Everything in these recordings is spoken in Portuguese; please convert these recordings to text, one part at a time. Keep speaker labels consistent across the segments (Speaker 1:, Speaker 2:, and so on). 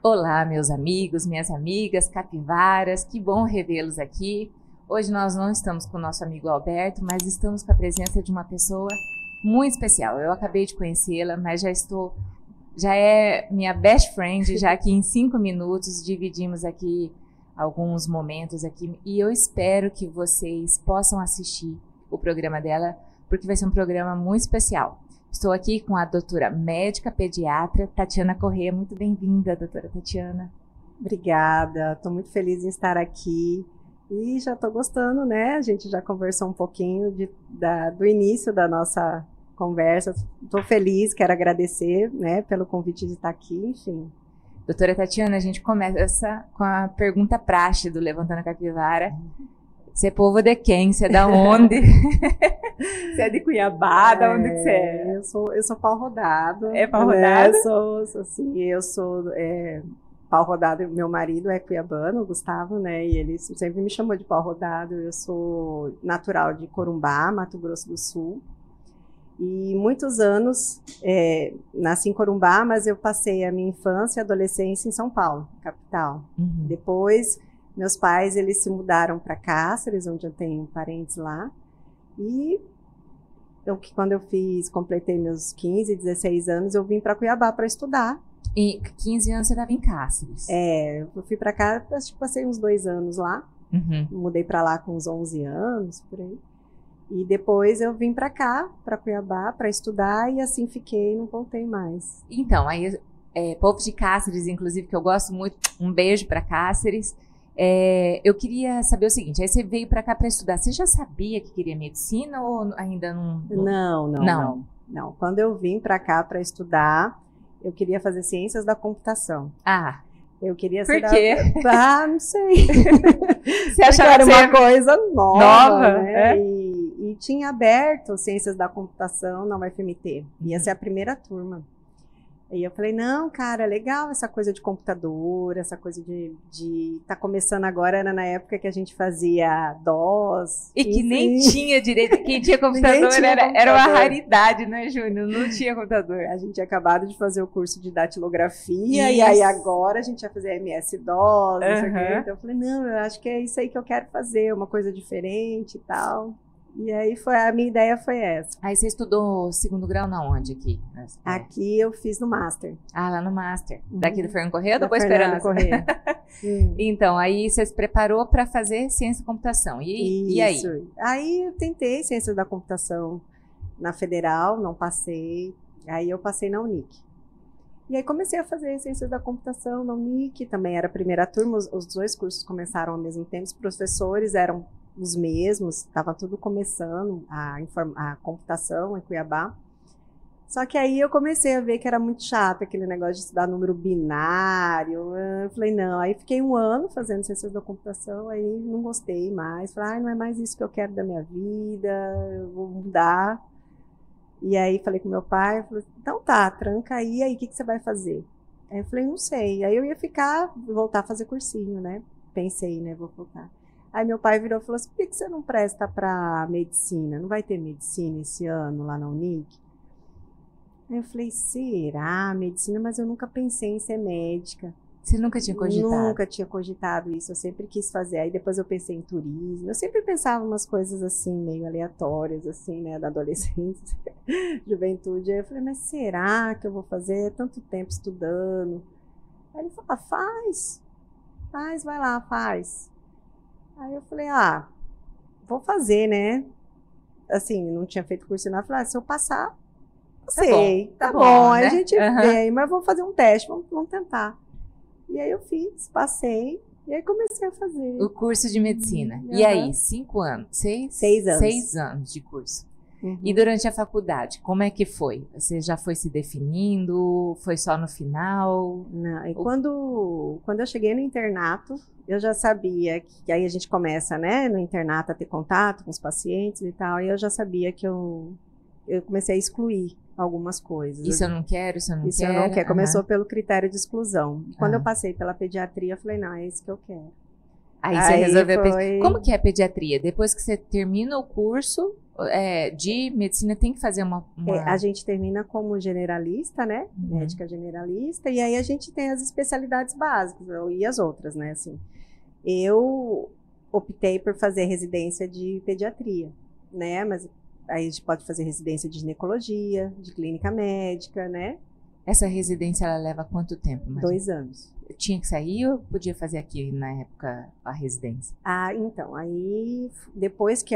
Speaker 1: Olá, meus amigos, minhas amigas, capivaras, que bom revê-los aqui. Hoje nós não estamos com o nosso amigo Alberto, mas estamos com a presença de uma pessoa muito especial. Eu acabei de conhecê-la, mas já é minha best friend, já que em 5 minutos dividimos aqui alguns momentos aqui, e eu espero que vocês possam assistir o programa dela, porque vai ser um programa muito especial. Estou aqui com a doutora médica pediatra Tatiana Corrêa. Muito bem-vinda, doutora Tatiana.
Speaker 2: Obrigada, estou muito feliz em estar aqui e já estou gostando, né? A gente já conversou um pouquinho do início da nossa conversa. Estou feliz, quero agradecer, né, pelo convite de estar aqui, enfim.
Speaker 1: Doutora Tatiana, a gente começa com a pergunta praxe do Levantando a Capivara. Você é povo de quem? Você é da onde? Você é de Cuiabá? Da onde que você é?
Speaker 2: Eu sou pau rodado.
Speaker 1: É pau rodado?
Speaker 2: Eu sou pau rodado. Meu marido é cuiabano, o Gustavo, né? E ele sempre me chamou de pau rodado. Eu sou natural de Corumbá, Mato Grosso do Sul. E muitos anos nasci em Corumbá, mas eu passei a minha infância e adolescência em São Paulo, capital.
Speaker 1: Uhum.
Speaker 2: Depois, meus pais, eles se mudaram para Cáceres, onde eu tenho parentes lá. E quando eu completei meus 15, 16 anos, eu vim para Cuiabá para estudar.
Speaker 1: E 15 anos você estava em Cáceres?
Speaker 2: Eu fui para cá, acho que passei uns 2 anos lá.
Speaker 1: Uhum.
Speaker 2: Mudei para lá com uns 11 anos, por aí. E depois eu vim para cá, para Cuiabá, para estudar, e assim fiquei, não voltei mais.
Speaker 1: Então, aí, povo de Cáceres, inclusive, que eu gosto muito, um beijo para Cáceres. Eu queria saber o seguinte, aí você veio para cá para estudar, você já sabia que queria medicina ou ainda não?
Speaker 2: Não. Quando eu vim para cá para estudar, eu queria fazer ciências da computação.
Speaker 1: Ah,
Speaker 2: eu queria
Speaker 1: por quê?
Speaker 2: Não sei.
Speaker 1: Você achava
Speaker 2: que era uma coisa nova, né?
Speaker 1: É?
Speaker 2: E tinha aberto ciências da computação na UFMT, ia ser a primeira turma. E eu falei, não, cara, legal essa coisa de computador, essa coisa de tá começando agora, era na época que a gente fazia DOS.
Speaker 1: E que nem tinha direito, quem tinha computador era uma raridade, né, Júnior? Não tinha computador.
Speaker 2: A gente tinha acabado de fazer o curso de datilografia, e aí agora a gente ia fazer MS-DOS, não sei o quê. Então eu falei, não, eu acho que é isso aí que eu quero fazer, uma coisa diferente e tal. E aí a minha ideia foi essa.
Speaker 1: Aí você estudou 2º grau na onde aqui?
Speaker 2: Aqui eu fiz no Master.
Speaker 1: Ah, lá no Master. Daqui do Fernando Corrêa ou do Boa Esperança?
Speaker 2: Corrêa.
Speaker 1: Então, aí você se preparou para fazer ciência da computação. E aí?
Speaker 2: Aí eu tentei ciência da computação na Federal, não passei. Aí eu passei na Unic. E aí comecei a fazer ciências da computação na Unic, também era a primeira turma, os 2 cursos começaram ao mesmo tempo, os professores eram os mesmos, estava tudo começando, a computação em Cuiabá. Só que aí eu comecei a ver que era muito chato aquele negócio de estudar número binário. Eu falei, não. Aí fiquei 1 ano fazendo ciências da computação, aí não gostei mais. Falei, não é mais isso que eu quero da minha vida, eu vou mudar. E aí falei com meu pai, falei, então tá, tranca aí o que você vai fazer? Aí eu falei, não sei. Aí eu ia voltar a fazer cursinho, né? Pensei, né, vou voltar. Aí meu pai virou e falou assim, por que você não presta para medicina? Não vai ter medicina esse ano lá na Unic? Aí eu falei, será medicina? Mas eu nunca pensei em ser médica.
Speaker 1: Você nunca tinha cogitado?
Speaker 2: Nunca tinha cogitado isso, eu sempre quis fazer. Aí depois eu pensei em turismo. Eu sempre pensava umas coisas assim, meio aleatórias, assim, né, da adolescência, juventude. Aí eu falei, mas será que eu vou fazer tanto tempo estudando? Aí ele falou, faz, vai lá, faz. Aí eu falei, vou fazer, né? Assim, não tinha feito curso, não. Eu falei, se eu passar, sei, tá bom. Aí, né? A gente vê, mas vamos fazer um teste, vamos tentar. E aí eu fiz, passei, e aí comecei a fazer.
Speaker 1: O curso de medicina. E aí, 5 anos?
Speaker 2: 6 anos.
Speaker 1: 6 anos de curso. E durante a faculdade, como é que foi? Você já foi se definindo? Foi só no final?
Speaker 2: Não, e quando eu cheguei no internato, eu já sabia que aí a gente começa, né, no internato a ter contato com os pacientes e tal, e eu já sabia que eu comecei a excluir algumas coisas.
Speaker 1: Isso eu não quero, isso eu não quero.
Speaker 2: Isso eu não quero. Começou pelo critério de exclusão. Quando eu passei pela pediatria, eu falei, não, é isso que eu quero.
Speaker 1: Aí você resolveu... Como que é a pediatria? Depois que você termina o curso, de medicina tem que fazer uma...
Speaker 2: A gente termina como generalista, né? Médica generalista, e aí a gente tem as especialidades básicas, e as outras, né? Assim, eu optei por fazer residência de pediatria, né? Mas aí a gente pode fazer residência de ginecologia, de clínica médica, né?
Speaker 1: Essa residência, ela leva quanto tempo?
Speaker 2: 2 anos.
Speaker 1: Tinha que sair ou podia fazer aqui na época a residência?
Speaker 2: Então, aí depois que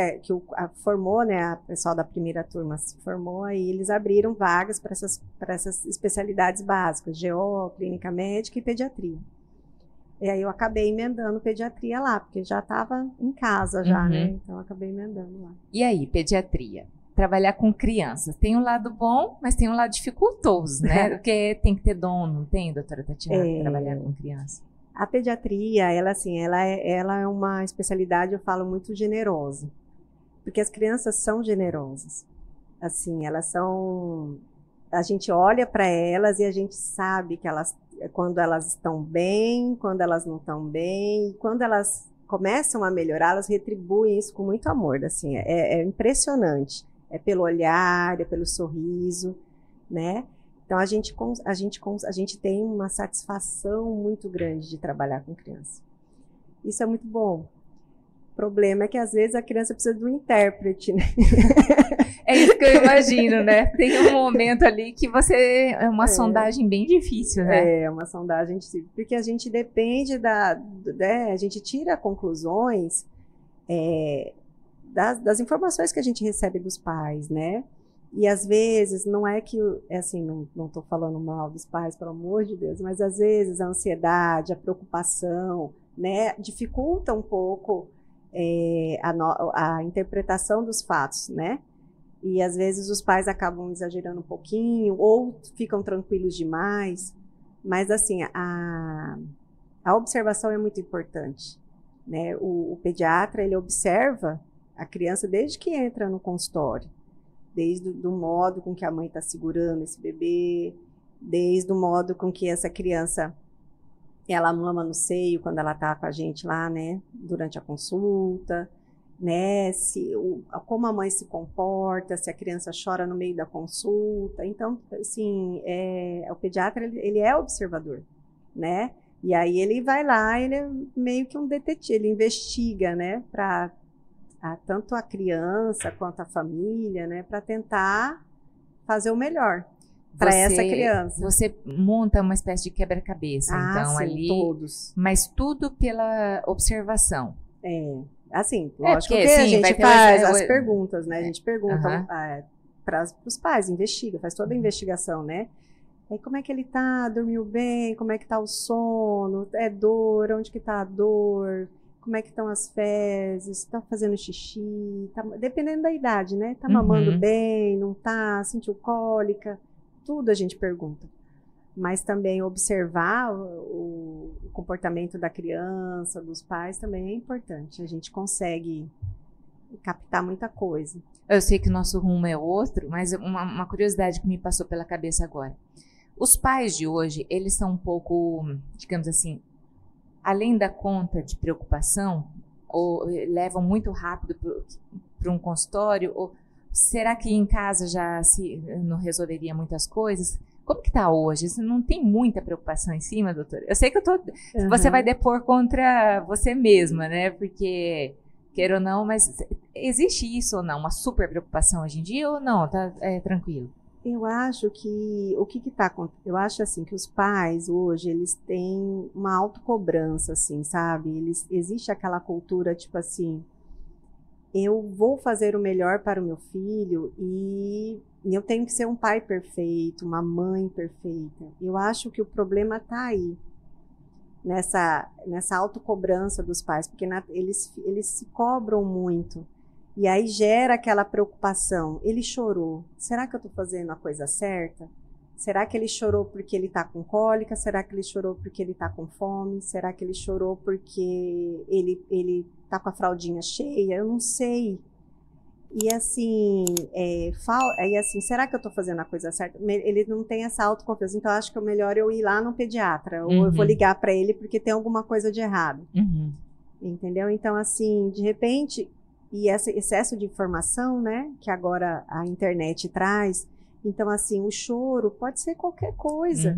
Speaker 2: formou, né, a pessoal da primeira turma se formou, aí eles abriram vagas para essas especialidades básicas, GO, clínica médica e pediatria. E aí eu acabei emendando pediatria lá, porque já estava em casa já, né, então eu acabei emendando lá.
Speaker 1: E aí, pediatria? Trabalhar com crianças. Tem um lado bom, mas tem um lado dificultoso, né? Porque tem que ter dom, não tem, doutora Tatiana, trabalhar com criança?
Speaker 2: A pediatria, ela é uma especialidade, eu falo, muito generosa. Porque as crianças são generosas. Assim, elas são... A gente olha para elas e a gente sabe que quando elas estão bem, quando elas não estão bem, e quando elas começam a melhorar, elas retribuem isso com muito amor. Assim, é impressionante. É pelo olhar, é pelo sorriso, né? Então, a gente tem uma satisfação muito grande de trabalhar com criança. Isso é muito bom. O problema é que, às vezes, a criança precisa de um intérprete, né?
Speaker 1: É isso que eu imagino, né? Tem um momento ali que é uma sondagem bem difícil, né?
Speaker 2: É uma sondagem difícil, porque a gente depende a gente tira conclusões das informações que a gente recebe dos pais, né? E às vezes, não é que, assim, não estou falando mal dos pais, pelo amor de Deus, mas às vezes a ansiedade, a preocupação, né, dificulta um pouco a interpretação dos fatos, né? E às vezes os pais acabam exagerando um pouquinho, ou ficam tranquilos demais, mas assim, a observação é muito importante, né? O pediatra, ele observa a criança desde que entra no consultório, desde do modo com que a mãe está segurando esse bebê, desde o modo com que essa criança, ela mama no seio quando ela está com a gente lá, né, durante a consulta, né, como a mãe se comporta, se a criança chora no meio da consulta. Então, assim, o pediatra, ele é observador, né, e aí ele vai lá, ele é meio que um detetive, ele investiga, né, para tanto a criança quanto a família, né, para tentar fazer o melhor para essa criança.
Speaker 1: Você monta uma espécie de quebra-cabeça, então,
Speaker 2: sim,
Speaker 1: ali,
Speaker 2: todos.
Speaker 1: Mas tudo pela observação.
Speaker 2: Assim, lógico que
Speaker 1: sim,
Speaker 2: a gente faz as perguntas, né? A gente pergunta para os pais, investiga, faz toda a investigação, né? Aí, como é que ele tá? Dormiu bem? Como é que tá o sono? É dor? Onde que tá a dor? Como é que estão as fezes? Tá fazendo xixi? Dependendo da idade, né? Tá mamando bem? Não tá? Sentiu cólica? Tudo a gente pergunta. Mas também observar o comportamento da criança, dos pais, também é importante. A gente consegue captar muita coisa.
Speaker 1: Eu sei que o nosso rumo é outro, mas uma curiosidade que me passou pela cabeça agora. Os pais de hoje, eles são um pouco, digamos assim, além da conta de preocupação, ou levam muito rápido para um consultório, ou será que em casa já não resolveria muitas coisas? Como que está hoje? Você não tem muita preocupação em cima, doutora? Eu sei que você vai depor contra você mesma, né? Porque, queira ou não, mas existe isso ou não? Uma super preocupação hoje em dia ou não? Tá tranquilo?
Speaker 2: Eu acho que eu acho assim que os pais hoje, eles têm uma autocobrança, assim, sabe? Existe aquela cultura tipo assim, eu vou fazer o melhor para o meu filho e eu tenho que ser um pai perfeito, uma mãe perfeita. Eu acho que o problema está aí, nessa autocobrança dos pais, porque eles se cobram muito. E aí gera aquela preocupação. Ele chorou. Será que eu estou fazendo a coisa certa? Será que ele chorou porque ele está com cólica? Será que ele chorou porque ele está com fome? Será que ele chorou porque ele está com a fraldinha cheia? Eu não sei. E assim, será que eu estou fazendo a coisa certa? Ele não tem essa autoconfiança. Então, acho que é melhor eu ir lá no pediatra. Ou eu vou ligar para ele porque tem alguma coisa de errado. Entendeu? Então, assim, de repente... e esse excesso de informação, né, que agora a internet traz. Então, assim, o choro pode ser qualquer coisa,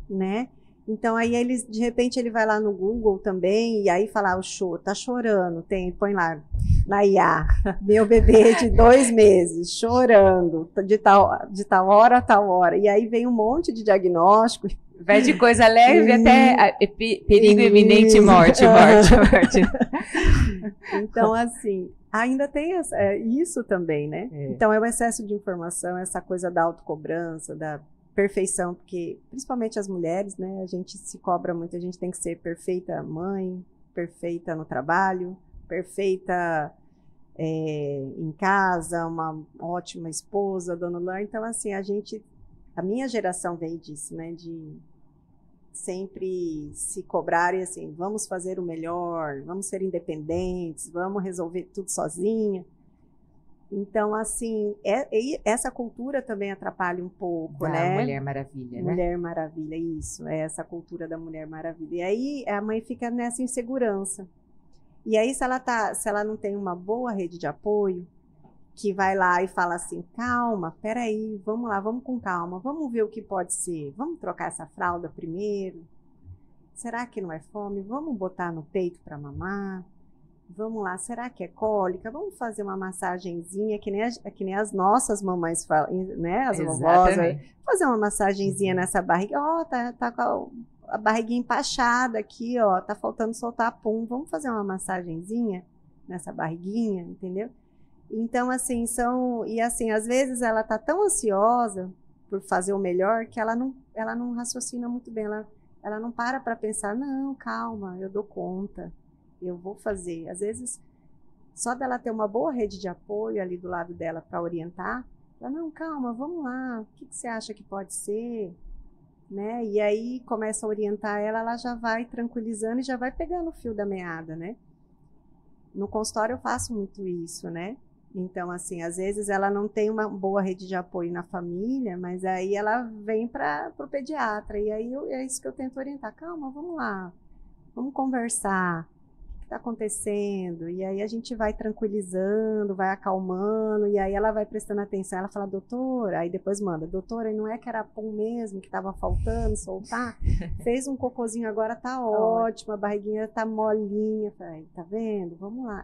Speaker 2: né? Então, aí de repente ele vai lá no Google também, e aí fala, o choro, tá chorando, põe lá na IA, meu bebê de 2 meses, chorando, de tal hora a tal hora. E aí vem um monte de diagnóstico.
Speaker 1: Vai de coisa leve até perigo iminente, morte.
Speaker 2: Então, assim, ainda tem isso também, né? Então, é o excesso de informação, essa coisa da autocobrança, da perfeição, porque principalmente as mulheres, né? A gente se cobra muito, a gente tem que ser perfeita mãe, perfeita no trabalho, perfeita em casa, uma ótima esposa, dona lar. Então, assim, a minha geração veio disso, né? De sempre se cobrar e assim, vamos fazer o melhor, vamos ser independentes, vamos resolver tudo sozinha. Então, assim, essa cultura também atrapalha um pouco, né?
Speaker 1: Mulher Maravilha, né?
Speaker 2: Mulher Maravilha, isso, essa cultura da Mulher Maravilha. E aí a mãe fica nessa insegurança. E aí, se ela não tem uma boa rede de apoio, que vai lá e fala assim, calma, peraí, vamos lá, vamos com calma, vamos ver o que pode ser, vamos trocar essa fralda primeiro, será que não é fome? Vamos botar no peito para mamar, vamos lá, será que é cólica? Vamos fazer uma massagenzinha, que nem as nossas mamães falam, né, as vovós, fazer uma massagenzinha nessa barriga, tá com a barriguinha empachada aqui, tá faltando soltar pum, vamos fazer uma massagenzinha nessa barriguinha, entendeu? Então, assim, às vezes ela tá tão ansiosa por fazer o melhor que ela não raciocina muito bem, ela não para pensar, não, calma, eu dou conta, eu vou fazer. Às vezes, só dela ter uma boa rede de apoio ali do lado dela para orientar, ela, não, calma, vamos lá, o que você acha que pode ser? Né? E aí começa a orientar ela já vai tranquilizando e já vai pegando o fio da meada, né? No consultório eu faço muito isso, né? Então, assim, às vezes ela não tem uma boa rede de apoio na família, mas aí ela vem para o pediatra, e aí é isso que eu tento orientar. Calma, vamos lá, vamos conversar, o que está acontecendo? E aí a gente vai tranquilizando, vai acalmando, e aí ela vai prestando atenção, ela fala, doutora, aí depois manda, doutora, não é que era pum mesmo, que estava faltando soltar? Fez um cocôzinho agora, tá ótimo, a barriguinha tá molinha, tá vendo? Vamos lá.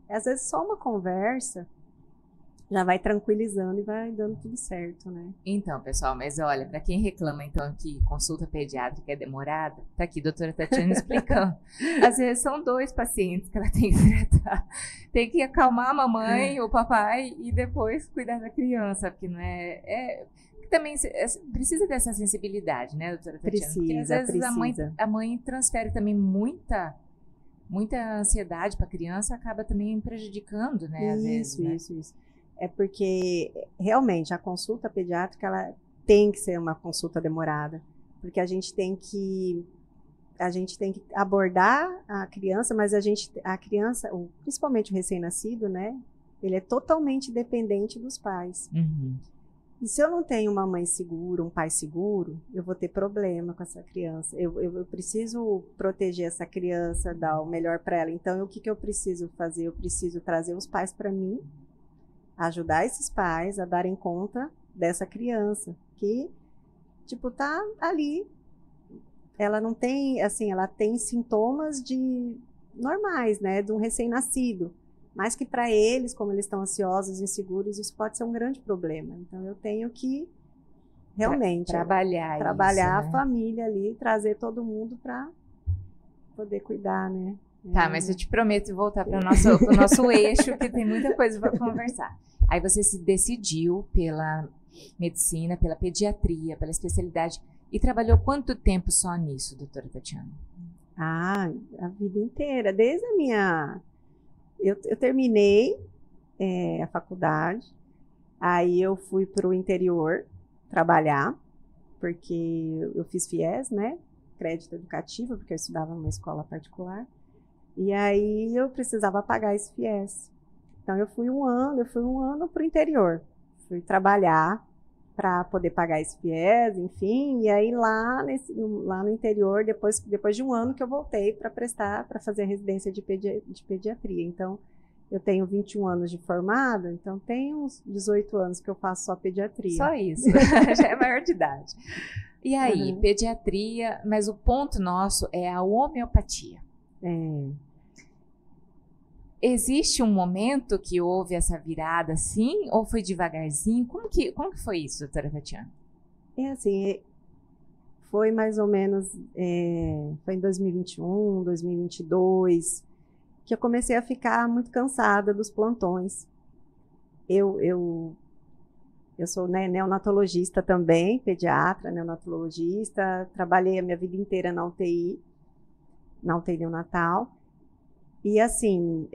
Speaker 2: Às vezes só uma conversa já vai tranquilizando e vai dando tudo certo, né?
Speaker 1: Então, pessoal, mas olha, para quem reclama, então, que consulta pediátrica é demorada, tá aqui a doutora Tatiana explicando. Às vezes são 2 pacientes que ela tem que tratar. Tem que acalmar a mamãe, o papai e depois cuidar da criança, porque não também precisa dessa sensibilidade, né, doutora Tatiana? Porque às vezes a mãe transfere também muita ansiedade para a criança, acaba também prejudicando, né, às vezes.
Speaker 2: Isso. É porque, realmente, a consulta pediátrica, ela tem que ser uma consulta demorada, porque a gente tem que abordar a criança, mas a criança, principalmente o recém-nascido, né, ele é totalmente dependente dos pais. E se eu não tenho uma mãe segura, um pai seguro, eu vou ter problema com essa criança. Eu preciso proteger essa criança, dar o melhor para ela. Então, o que eu preciso fazer? Eu preciso trazer os pais para mim, ajudar esses pais a darem conta dessa criança, que, tipo, tá ali. Ela não tem, assim, ela tem sintomas normais, né, de um recém-nascido. Mas que para eles, como eles estão ansiosos, inseguros, isso pode ser um grande problema. Então, eu tenho que realmente
Speaker 1: trabalhar isso,
Speaker 2: a
Speaker 1: né?
Speaker 2: família ali, trazer todo mundo para poder cuidar, né?
Speaker 1: Tá, mas eu te prometo voltar para o nosso eixo, que tem muita coisa para conversar. Aí você se decidiu pela medicina, pela pediatria, pela especialidade, e trabalhou quanto tempo só nisso, doutora Tatiana?
Speaker 2: A vida inteira, desde a minha... Eu terminei a faculdade, aí eu fui para o interior trabalhar, porque eu fiz FIES, né? Crédito educativo, porque eu estudava numa escola particular. E aí eu precisava pagar esse FIES. Então eu fui um ano para o interior. Fui trabalhar para poder pagar esse FIES, enfim. E aí lá no interior, depois de um ano que eu voltei para fazer a residência de pediatria. Então Eu tenho 21 anos de formado, então tem uns 18 anos que eu faço só pediatria.
Speaker 1: Só isso, já é maior de idade. E aí, pediatria, mas o ponto nosso é a homeopatia. Existe um momento que houve essa virada assim, ou foi devagarzinho? Como que foi isso, doutora Tatiana?
Speaker 2: É assim, foi mais ou menos, foi em 2021, 2022, que eu comecei a ficar muito cansada dos plantões. Eu sou, né, neonatologista também, pediatra, neonatologista, trabalhei a minha vida inteira na UTI neonatal. E assim,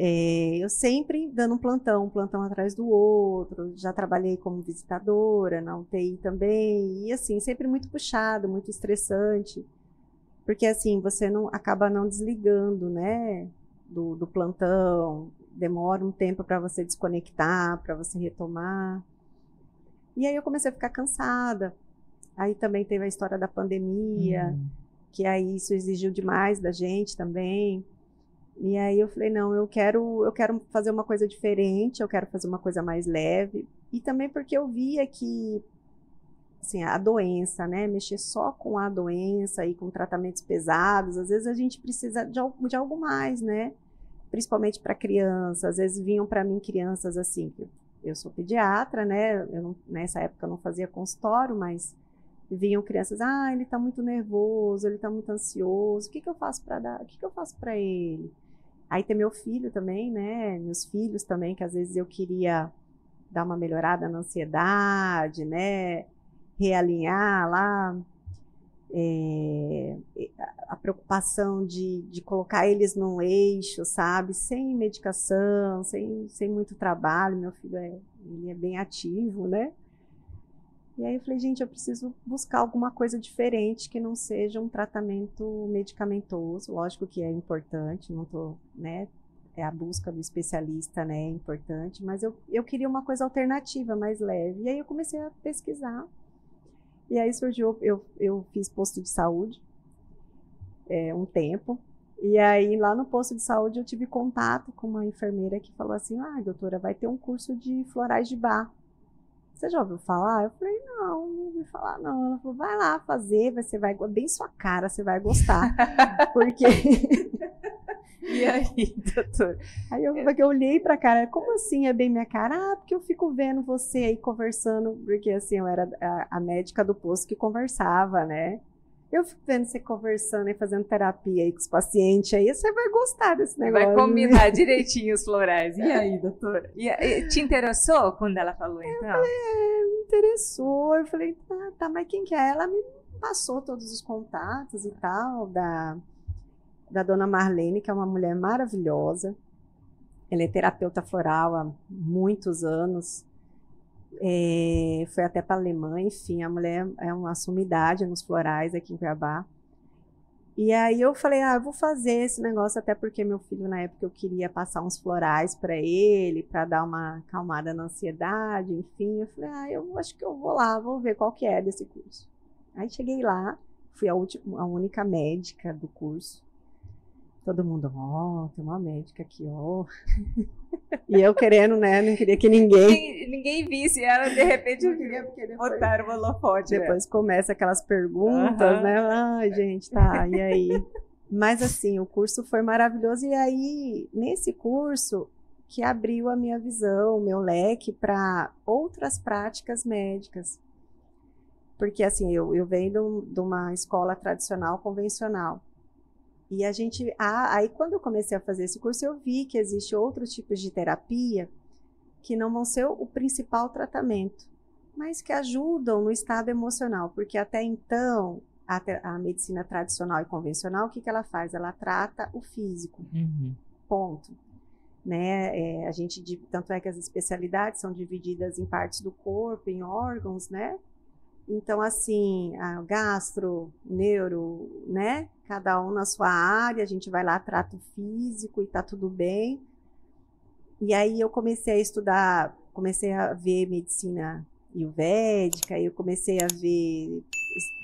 Speaker 2: eu sempre dando um plantão atrás do outro, já trabalhei como visitadora na UTI também, e assim, sempre muito puxado, muito estressante, porque assim, você acaba não desligando, né, do plantão, demora um tempo para você desconectar, para você retomar. E aí eu comecei a ficar cansada. Aí também teve a história da pandemia, que aí isso exigiu demais da gente também. E aí eu falei, não, eu quero fazer uma coisa diferente, eu quero fazer uma coisa mais leve. E também porque eu via que, assim, a doença, né, mexer só com a doença e com tratamentos pesados, às vezes a gente precisa de algo mais, né? Principalmente para crianças. Às vezes vinham para mim crianças assim, eu sou pediatra, né? Nessa época eu não fazia consultório, mas vinham crianças, ele está muito nervoso, ele está muito ansioso, o que eu faço para ele? Aí tem meu filho também, né? Meus filhos também, que às vezes eu queria dar uma melhorada na ansiedade, né? Realinhar lá a preocupação de colocar eles num eixo, sabe? Sem medicação, sem muito trabalho. Meu filho ele é bem ativo, né? E aí eu falei, gente, eu preciso buscar alguma coisa diferente que não seja um tratamento medicamentoso. Lógico que é importante, não tô, né? A busca do especialista, né? É importante, mas eu queria uma coisa alternativa, mais leve. E aí eu comecei a pesquisar. E aí surgiu, eu fiz posto de saúde um tempo. E aí lá no posto de saúde eu tive contato com uma enfermeira que falou assim, doutora, vai ter um curso de florais de Bach. Você já ouviu falar? Eu falei, não ouvi falar não. Ela falou, vai lá fazer, você vai, bem sua cara, você vai gostar. Porque...
Speaker 1: E aí, doutor?
Speaker 2: Aí eu olhei pra cara, como assim é bem minha cara? Porque eu fico vendo você aí conversando, porque assim, eu era a médica do posto que conversava, né? Eu fico vendo você conversando e fazendo terapia aí com os pacientes, aí você vai gostar desse negócio.
Speaker 1: Vai combinar direitinho os florais. E aí, doutora? E te interessou quando ela falou, então?
Speaker 2: Eu falei, me interessou. Eu falei, tá, mas quem que é? Ela me passou todos os contatos e tal, da dona Marlene, que é uma mulher maravilhosa. Ela é terapeuta floral há muitos anos. Foi até para a Alemanha, enfim, a mulher é uma sumidade nos florais aqui em Cuiabá. E aí eu falei, eu vou fazer esse negócio, até porque meu filho, na época, eu queria passar uns florais para ele, para dar uma acalmada na ansiedade, enfim. Eu falei, eu acho que eu vou lá, vou ver qual que é desse curso. Aí cheguei lá, fui a única médica do curso. Todo mundo, tem uma médica aqui, E eu querendo, né, não queria que
Speaker 1: ninguém visse ela, de repente eu queria botar o holofote.
Speaker 2: Depois começa aquelas perguntas, né? Ai, gente, tá, e aí? Mas assim, o curso foi maravilhoso, e aí, nesse curso, que abriu a minha visão, o meu leque para outras práticas médicas. Porque assim, eu venho de uma escola tradicional, convencional. E aí quando eu comecei a fazer esse curso, eu vi que existem outros tipos de terapia que não vão ser o principal tratamento, mas que ajudam no estado emocional, porque até então, a medicina tradicional e convencional, o que ela faz? Ela trata o físico, ponto. Né? Tanto é que as especialidades são divididas em partes do corpo, em órgãos, né? Então, assim, gastro, neuro, né? Cada um na sua área, a gente vai lá, trata o físico e tá tudo bem. E aí eu comecei a estudar, comecei a ver medicina ayurvédica, eu comecei a ver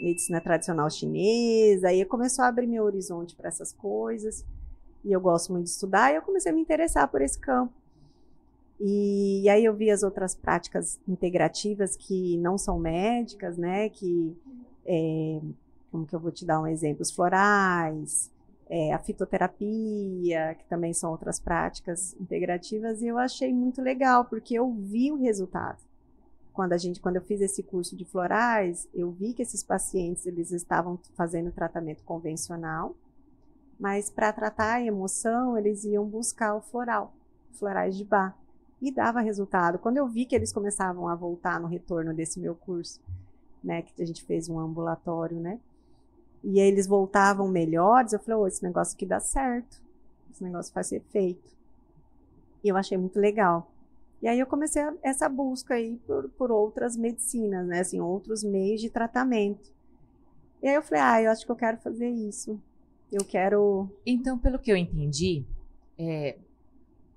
Speaker 2: medicina tradicional chinesa, aí começou a abrir meu horizonte para essas coisas. E eu gosto muito de estudar, e eu comecei a me interessar por esse campo. E aí eu vi as outras práticas integrativas que não são médicas, né? Como que eu vou te dar um exemplo? Os florais, a fitoterapia, que também são outras práticas integrativas, e eu achei muito legal, porque eu vi o resultado. Quando eu fiz esse curso de florais, eu vi que esses pacientes, eles estavam fazendo tratamento convencional, mas para tratar a emoção, eles iam buscar o floral, florais de Bach, e dava resultado. Quando eu vi que eles começavam a voltar no retorno desse meu curso, né, que a gente fez um ambulatório, né, e aí eles voltavam melhores, eu falei, esse negócio aqui dá certo, esse negócio faz efeito. E eu achei muito legal. E aí eu comecei essa busca aí por outras medicinas, né, assim, outros meios de tratamento. E aí eu falei, eu acho que eu quero fazer isso. Eu quero...
Speaker 1: Então, pelo que eu entendi,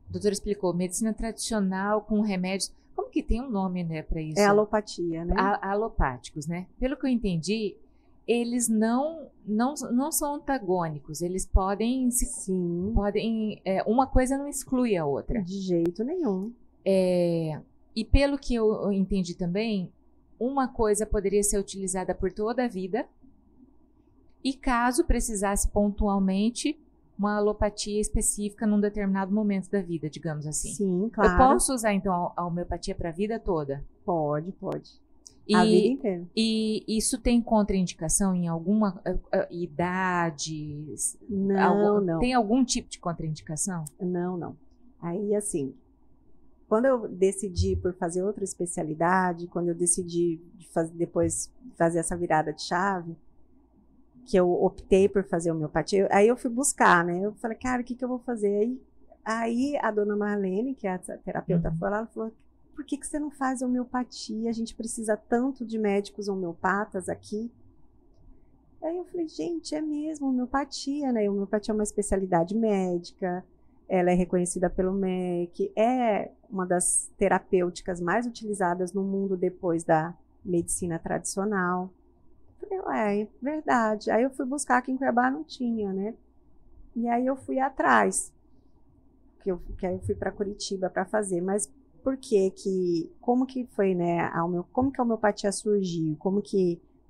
Speaker 1: o doutor explicou, medicina tradicional com remédios, como que tem um nome, né, para isso?
Speaker 2: É alopatia, né?
Speaker 1: Alopáticos, né? Pelo que eu entendi, eles não são antagônicos, eles podem
Speaker 2: Sim.
Speaker 1: Uma coisa não exclui a outra.
Speaker 2: De jeito nenhum.
Speaker 1: E pelo que eu entendi também, uma coisa poderia ser utilizada por toda a vida, e caso precisasse pontualmente uma alopatia específica num determinado momento da vida, digamos assim.
Speaker 2: Sim, claro.
Speaker 1: Eu posso usar, então, a homeopatia para a vida toda?
Speaker 2: Pode. A vida inteira.
Speaker 1: E isso tem contraindicação em alguma idade?
Speaker 2: Não.
Speaker 1: Tem algum tipo de contraindicação?
Speaker 2: Não. Aí, assim, quando eu decidi por fazer outra especialidade, quando eu decidi depois fazer essa virada de chave, que eu optei por fazer homeopatia, aí eu fui buscar, né? Eu falei, cara, o que eu vou fazer? Aí a dona Marlene, que é a terapeuta, foi lá, ela falou, por que você não faz homeopatia? A gente precisa tanto de médicos homeopatas aqui. Aí eu falei, gente, é mesmo homeopatia, né? Homeopatia é uma especialidade médica, ela é reconhecida pelo MEC, é uma das terapêuticas mais utilizadas no mundo depois da medicina tradicional. Eu falei, é verdade. Aí eu fui buscar, aqui em Cuiabá não tinha, né? E aí eu fui atrás, que aí eu fui para Curitiba para fazer, mas por como que foi, né, como que a homeopatia surgiu,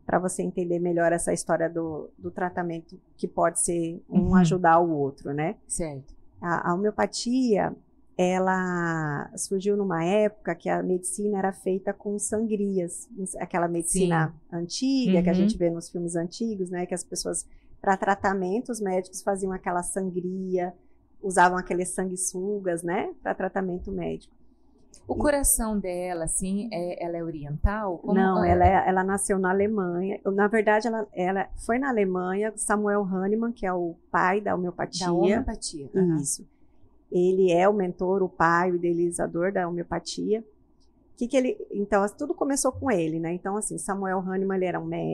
Speaker 2: para você entender melhor essa história do tratamento que pode ser ajudar o outro, né?
Speaker 1: Certo.
Speaker 2: A homeopatia, ela surgiu numa época que a medicina era feita com sangrias, aquela medicina antiga que a gente vê nos filmes antigos, né, que as pessoas, para tratamento, os médicos faziam aquela sangria, usavam aqueles sanguessugas, né, para tratamento médico.
Speaker 1: O coração dela, assim, ela é oriental?
Speaker 2: Não, ela nasceu na Alemanha. Na verdade, ela foi na Alemanha. Samuel Hahnemann, que é o pai da homeopatia.
Speaker 1: Da homeopatia.
Speaker 2: Isso. Ele é o mentor, o pai, o idealizador da homeopatia. Então, tudo começou com ele, né? Então, assim, Samuel Hahnemann,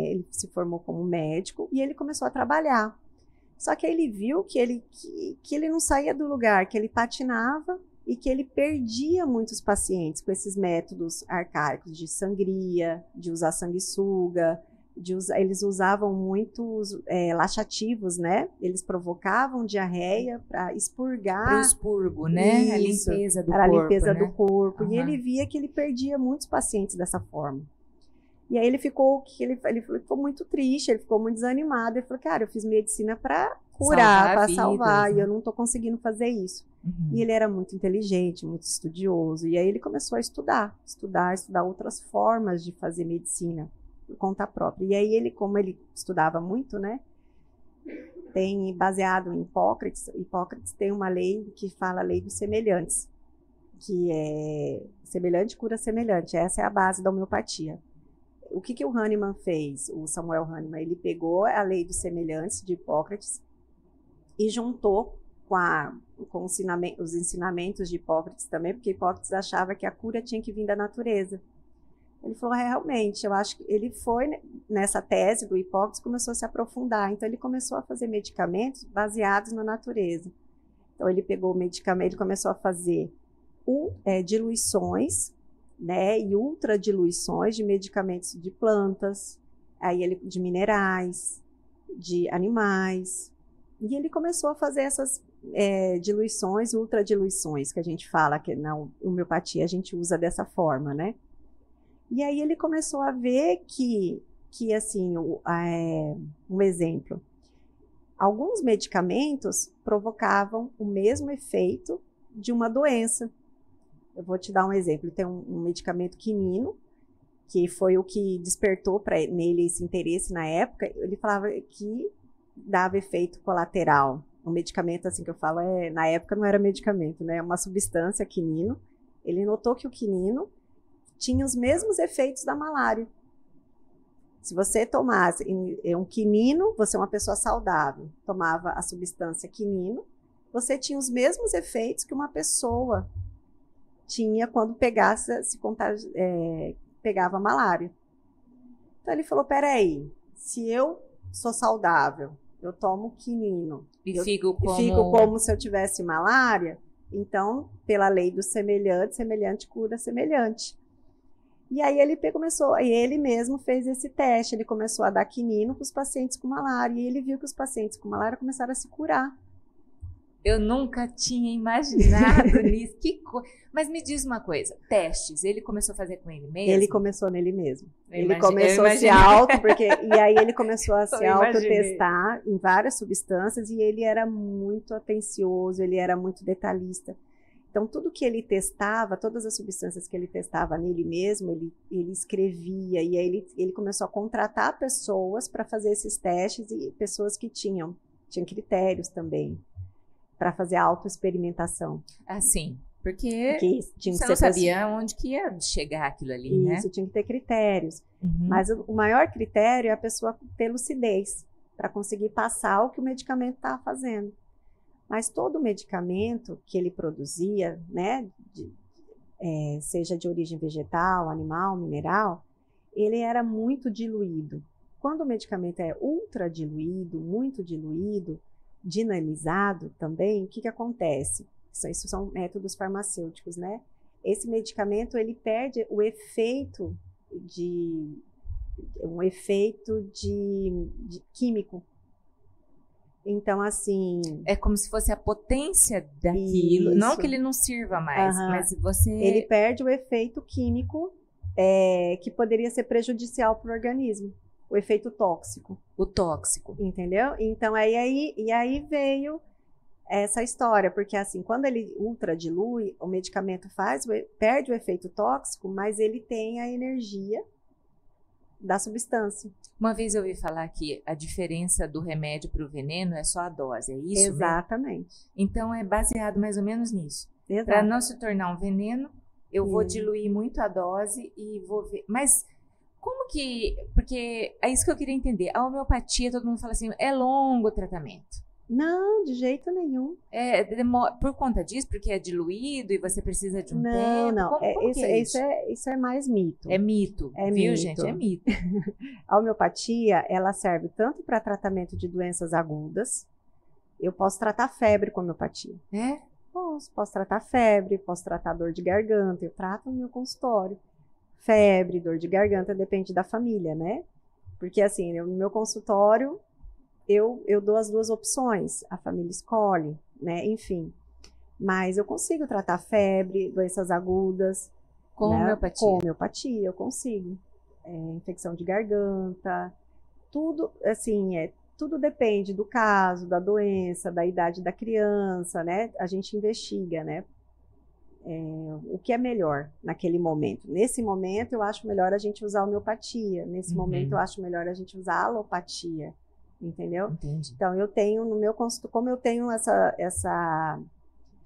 Speaker 2: ele se formou como médico e ele começou a trabalhar. Só que ele viu que ele não saía do lugar, que ele patinava e que ele perdia muitos pacientes com esses métodos arcaicos de sangria, de usar sanguessuga, eles usavam muitos laxativos, né? Eles provocavam diarreia para expurgar.
Speaker 1: Para o expurgo, né?
Speaker 2: Isso,
Speaker 1: a limpeza do
Speaker 2: corpo. Era a limpeza
Speaker 1: né?
Speaker 2: do corpo. E ele via que ele perdia muitos pacientes dessa forma. E aí ele ficou muito triste, ele ficou muito desanimado. Ele falou, cara, eu fiz medicina para curar, para salvar, e eu não estou conseguindo fazer isso. E ele era muito inteligente, muito estudioso. E aí ele começou a estudar outras formas de fazer medicina por conta própria. E aí como ele estudava muito, né? Baseado em Hipócrates tem uma lei que fala a lei dos semelhantes, que é semelhante cura semelhante. Essa é a base da homeopatia. O que o Hahnemann fez, o Samuel Hahnemann? Ele pegou a lei dos semelhantes de Hipócrates e juntou com os ensinamentos de Hipócrates também, porque Hipócrates achava que a cura tinha que vir da natureza. Ele falou, realmente, eu acho que ele foi nessa tese do Hipócrates, começou a se aprofundar. Então, ele começou a fazer medicamentos baseados na natureza. Então, ele pegou o medicamento, ele começou a fazer diluições, né, e ultradiluições de medicamentos de plantas, de minerais, de animais. E ele começou a fazer diluições, ultradiluições, que a gente fala, que na homeopatia a gente usa dessa forma, né? E aí ele começou a ver que assim, um exemplo, alguns medicamentos provocavam o mesmo efeito de uma doença. Eu vou te dar um exemplo. Tem um medicamento quinino, que foi o que despertou nele esse interesse na época. Ele falava que dava efeito colateral. Um medicamento, assim que eu falo, na época não era medicamento, né? É uma substância, quinino. Ele notou que o quinino tinha os mesmos efeitos da malária. Se você tomasse um quinino, você é uma pessoa saudável, tomava a substância quinino, você tinha os mesmos efeitos que uma pessoa tinha quando pegava malária. Então ele falou, peraí, se eu sou saudável, eu tomo quinino
Speaker 1: e fico
Speaker 2: como se eu tivesse malária, então, pela lei do semelhante, semelhante cura semelhante. E aí ele mesmo fez esse teste, ele começou a dar quinino para os pacientes com malária, e ele viu que os pacientes com malária começaram a se curar.
Speaker 1: Eu nunca tinha imaginado nisso. Mas me diz uma coisa, testes, ele começou a fazer com ele mesmo?
Speaker 2: Ele começou nele mesmo. Ele começou a se e aí ele começou a se autotestar em várias substâncias, e ele era muito atencioso, ele era muito detalhista. Então, tudo que ele testava, todas as substâncias que ele testava nele mesmo, ele escrevia, e aí ele começou a contratar pessoas para fazer esses testes, e pessoas que tinham critérios também, para fazer a autoexperimentação.
Speaker 1: Assim, porque
Speaker 2: tinha
Speaker 1: você não sabia onde que ia chegar aquilo ali, né?
Speaker 2: Isso, tinha que ter critérios. Mas o maior critério é a pessoa ter lucidez, para conseguir passar o que o medicamento estava fazendo. Mas todo medicamento que ele produzia, né, seja de origem vegetal, animal, mineral, ele era muito diluído. Quando o medicamento é ultra diluído, muito diluído, dinamizado também, o que acontece? Isso são métodos farmacêuticos, né? Esse medicamento, ele perde o efeito de químico. Então, assim...
Speaker 1: É como se fosse a potência daquilo. Isso. Não que ele não sirva mais, mas você...
Speaker 2: Ele perde o efeito químico que poderia ser prejudicial para o organismo. O efeito tóxico.
Speaker 1: O tóxico.
Speaker 2: Entendeu? Então, aí veio essa história. Porque, assim, quando ele ultradilui, o medicamento perde o efeito tóxico, mas ele tem a energia da substância.
Speaker 1: Uma vez eu ouvi falar que a diferença do remédio para o veneno é só a dose, é isso?
Speaker 2: Exatamente.
Speaker 1: Né? Então é baseado mais ou menos nisso. Para não se tornar um veneno, eu vou diluir muito a dose e vou ver. Mas como que... Porque é isso que eu queria entender. A homeopatia, todo mundo fala assim, é longo o tratamento.
Speaker 2: Não, de jeito nenhum.
Speaker 1: Por conta disso, porque é diluído e você precisa de um tempo?
Speaker 2: Não,
Speaker 1: como
Speaker 2: isso é mais mito.
Speaker 1: É mito, viu, gente? É mito.
Speaker 2: A homeopatia, ela serve tanto para tratamento de doenças agudas. Eu posso tratar febre com homeopatia.
Speaker 1: É?
Speaker 2: Posso tratar febre, posso tratar dor de garganta. Eu trato no meu consultório. Febre, dor de garganta, depende da família, né? Porque, assim, no meu consultório... Eu dou as duas opções, a família escolhe, né? Enfim. Mas eu consigo tratar febre, doenças agudas.
Speaker 1: Com homeopatia?
Speaker 2: Com homeopatia, eu consigo. Infecção de garganta, tudo, assim, tudo depende do caso, da doença, da idade da criança, né? A gente investiga, né? O que é melhor naquele momento. Nesse momento, eu acho melhor a gente usar homeopatia. Nesse momento, eu acho melhor a gente usar alopatia. Entendeu?
Speaker 1: Entendi.
Speaker 2: Então, eu tenho no meu consultório, como eu tenho essa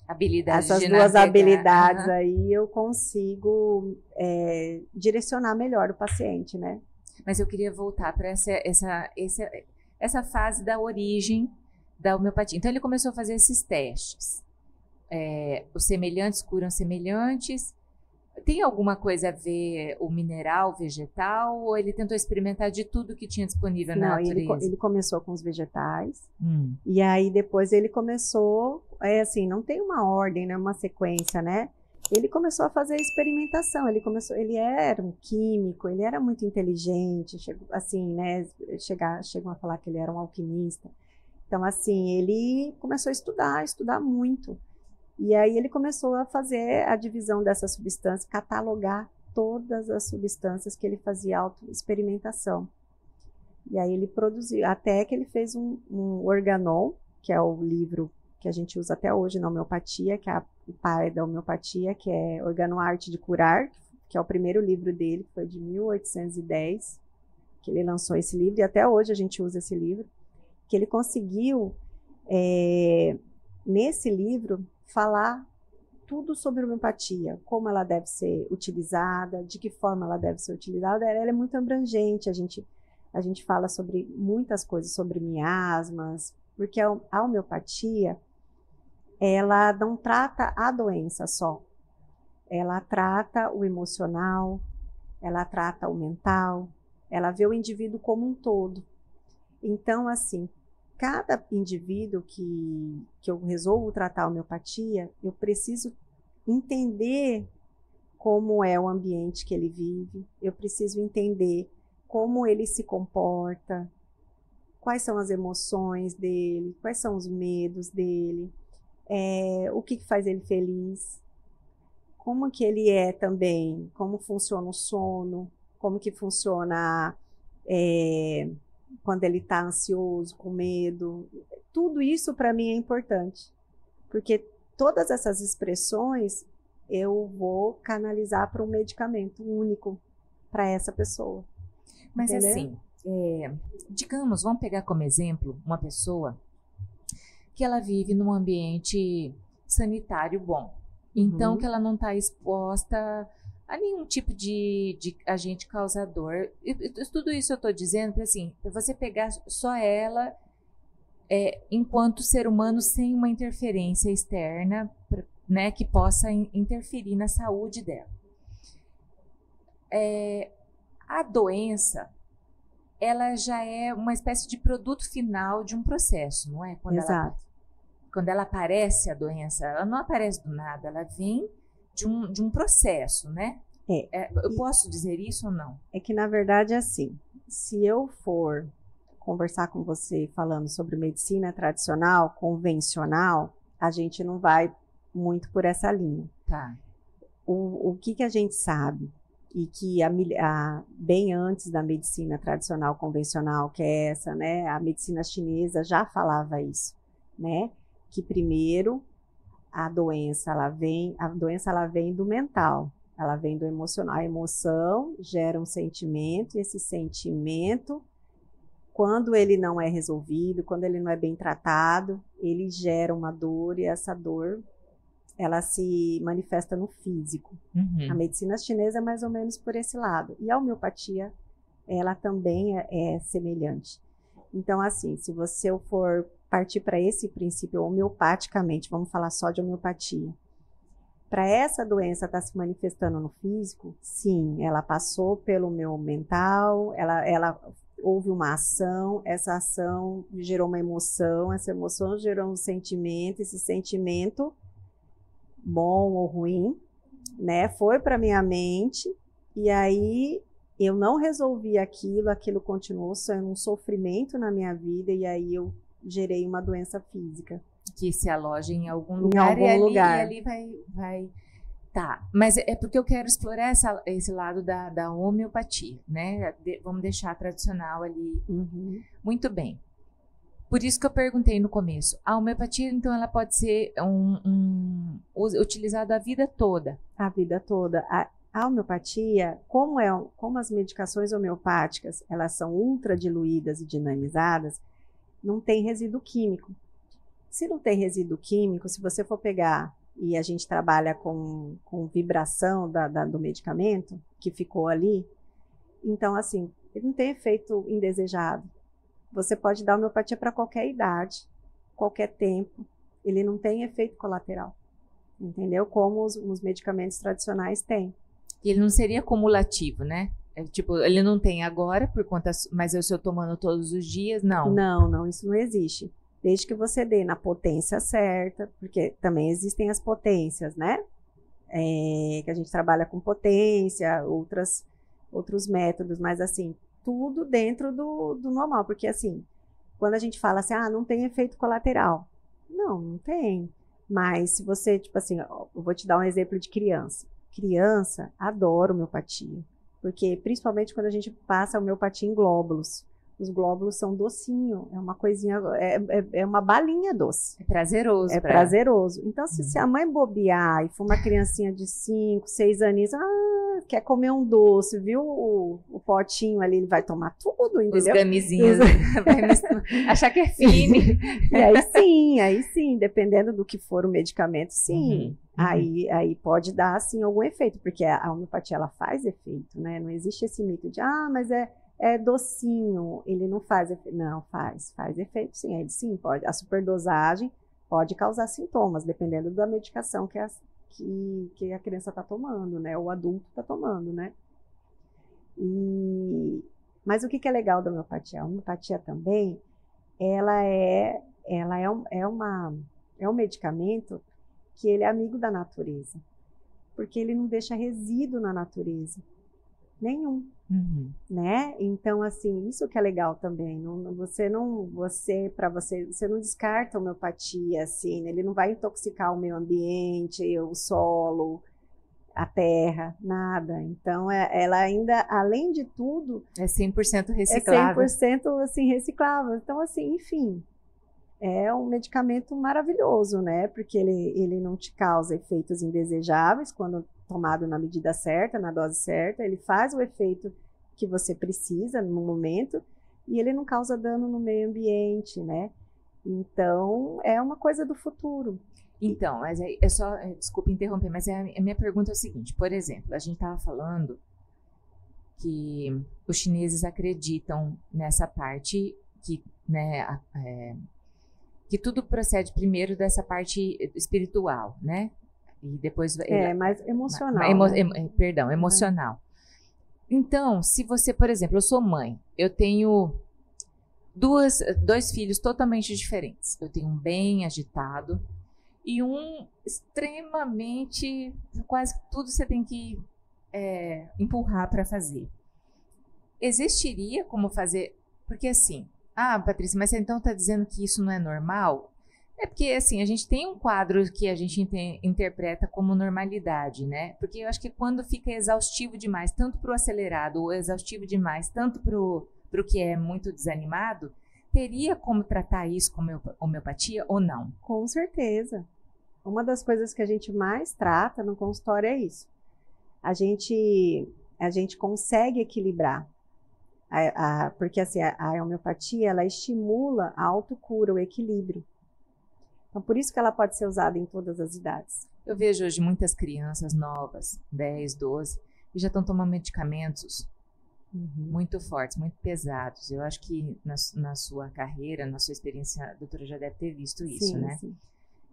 Speaker 1: habilidade
Speaker 2: essas duas habilidades aí, eu consigo direcionar melhor o paciente, né?
Speaker 1: Mas eu queria voltar para essa fase da origem da homeopatia. Então, ele começou a fazer esses testes. Os semelhantes curam semelhantes. Tem alguma coisa a ver o mineral, vegetal, ou ele tentou experimentar de tudo que tinha disponível na natureza?
Speaker 2: Ele começou com os vegetais, e aí depois ele começou, assim, não tem uma ordem, né, uma sequência, né? Ele começou a fazer experimentação, ele era um químico, ele era muito inteligente, assim, né, chegam a falar que ele era um alquimista. Então, assim, ele começou a estudar muito. E aí ele começou a fazer a divisão dessas substâncias, catalogar todas as substâncias que ele fazia autoexperimentação. E aí ele produziu, até que ele fez um Organon, que é o livro que a gente usa até hoje na homeopatia, que é o pai da homeopatia, que é Organon Arte de Curar, que é o primeiro livro dele, que foi de 1810, que ele lançou esse livro, e até hoje a gente usa esse livro, que ele conseguiu, nesse livro, falar tudo sobre homeopatia, como ela deve ser utilizada, de que forma ela deve ser utilizada. Ela é muito abrangente, a gente fala sobre muitas coisas, sobre miasmas, porque a homeopatia, ela não trata a doença só, ela trata o emocional, ela trata o mental, ela vê o indivíduo como um todo. Então, assim, cada indivíduo que eu resolvo tratar a homeopatia, eu preciso entender como é o ambiente que ele vive, eu preciso entender como ele se comporta, quais são as emoções dele, quais são os medos dele, o que faz ele feliz, como que ele é também, como funciona o sono, como que funciona quando ele está ansioso, com medo. Tudo isso para mim é importante, porque todas essas expressões eu vou canalizar para um medicamento único para essa pessoa.
Speaker 1: Mas
Speaker 2: entendeu?
Speaker 1: assim, digamos, vamos pegar como exemplo uma pessoa que ela vive num ambiente sanitário bom. Então, que ela não está exposta a nenhum tipo de agente causador. Tudo isso eu estou dizendo para assim, você pegar só ela enquanto ser humano sem uma interferência externa, né, que possa interferir na saúde dela. A doença, ela já é uma espécie de produto final de um processo, não é?
Speaker 2: Exato.
Speaker 1: Quando ela aparece, a doença, ela não aparece do nada, ela vem de um processo, né? Eu posso dizer isso ou não?
Speaker 2: É que, na verdade, é assim, se eu for conversar com você falando sobre medicina tradicional, convencional, a gente não vai muito por essa linha.
Speaker 1: Tá.
Speaker 2: O que a gente sabe, e que bem antes da medicina tradicional convencional, que é essa, né, a medicina chinesa já falava isso, né, que primeiro a doença ela vem do mental, ela vem do emocional. A emoção gera um sentimento, e esse sentimento, quando ele não é resolvido, quando ele não é bem tratado, ele gera uma dor, e essa dor ela se manifesta no físico. A medicina chinesa é mais ou menos por esse lado. E a homeopatia, ela também é semelhante. Então, assim, se você for partir para esse princípio homeopaticamente, vamos falar só de homeopatia, para essa doença estar se manifestando no físico, sim, ela passou pelo meu mental, ela houve uma ação, essa ação gerou uma emoção, essa emoção gerou um sentimento, esse sentimento, bom ou ruim, né, foi para minha mente, e aí eu não resolvi aquilo continuou sendo um sofrimento na minha vida, e aí eu gerei uma doença física.
Speaker 1: Que se aloja em algum lugar, e ali vai... Tá, mas é porque eu quero explorar esse lado da homeopatia, né? Vamos deixar a tradicional ali. Muito bem. Por isso que eu perguntei no começo. A homeopatia, então, ela pode ser utilizada a vida toda?
Speaker 2: A vida toda. A homeopatia, como as medicações homeopáticas, elas são ultra diluídas e dinamizadas, não tem resíduo químico. Se não tem resíduo químico, se você for pegar, e a gente trabalha com vibração do medicamento que ficou ali, então, assim, ele não tem efeito indesejado. Você pode dar homeopatia para qualquer idade, qualquer tempo, ele não tem efeito colateral, entendeu? Como os medicamentos tradicionais têm.
Speaker 1: E ele não seria cumulativo, né? Tipo, ele não tem agora, mas eu estou tomando todos os dias, não?
Speaker 2: Não, isso não existe. Desde que você dê na potência certa, porque também existem as potências, né? Que a gente trabalha com potência, outros métodos, mas assim, tudo dentro do normal, porque assim, quando a gente fala assim, não tem efeito colateral. Não tem. Mas se você, tipo assim, eu vou te dar um exemplo de criança. Criança adora homeopatia. Porque, principalmente quando a gente passa a homeopatia em glóbulos. Os glóbulos são docinho, é uma coisinha, é uma balinha doce.
Speaker 1: É prazeroso.
Speaker 2: É prazeroso. Então, se a mãe bobear e for uma criancinha de 5, 6 aninhos, quer comer um doce, viu o potinho ali, ele vai tomar tudo, entendeu?
Speaker 1: Os gamizinhos, vai achar que é fine.
Speaker 2: E aí sim, dependendo do que for o medicamento, sim. Aí pode dar, assim, algum efeito, porque a homeopatia, ela faz efeito, né? Não existe esse mito de, mas é docinho, ele não faz efeito. Não, faz efeito sim. Ele sim pode. A superdosagem pode causar sintomas, dependendo da medicação que a criança está tomando, né? Ou o adulto está tomando, né? Mas o que é legal da homeopatia? A homeopatia também, ela é um medicamento que ele é amigo da natureza, porque ele não deixa resíduo na natureza. Nenhum, né? Então, assim, isso que é legal também. Você não descarta a homeopatia, assim, ele não vai intoxicar o meio ambiente, o solo, a terra, nada. Então, ela ainda, além de tudo,
Speaker 1: é 100% reciclável.
Speaker 2: É 100% assim, reciclável. Então, assim, enfim, é um medicamento maravilhoso, né? Porque ele não te causa efeitos indesejáveis quando tomado na medida certa, na dose certa, ele faz o efeito que você precisa no momento e ele não causa dano no meio ambiente, né? Então, é uma coisa do futuro.
Speaker 1: Então, mas desculpa interromper, mas a minha pergunta é o seguinte, por exemplo, a gente estava falando que os chineses acreditam nessa parte que, né, que tudo procede primeiro dessa parte espiritual, né? E depois
Speaker 2: mais emocional.
Speaker 1: Perdão, emocional. Então, se você, por exemplo, eu sou mãe, eu tenho dois filhos totalmente diferentes. Eu tenho um bem agitado e um extremamente, quase tudo você tem que empurrar para fazer. Existiria como fazer? Porque assim, Patrícia, mas você então está dizendo que isso não é normal? É porque, assim, a gente tem um quadro que a gente interpreta como normalidade, né? Porque eu acho que quando fica exaustivo demais, tanto para o acelerado ou exaustivo demais, tanto para o que é muito desanimado, teria como tratar isso com homeopatia ou não?
Speaker 2: Com certeza. Uma das coisas que a gente mais trata no consultório é isso. A gente consegue equilibrar. Porque assim, a homeopatia, ela estimula a autocura, o equilíbrio. Então, por isso que ela pode ser usada em todas as idades.
Speaker 1: Eu vejo hoje muitas crianças novas, 10, 12, que já estão tomando medicamentos muito fortes, muito pesados. Eu acho que na sua carreira, na sua experiência, a doutora já deve ter visto isso, né?
Speaker 2: Sim.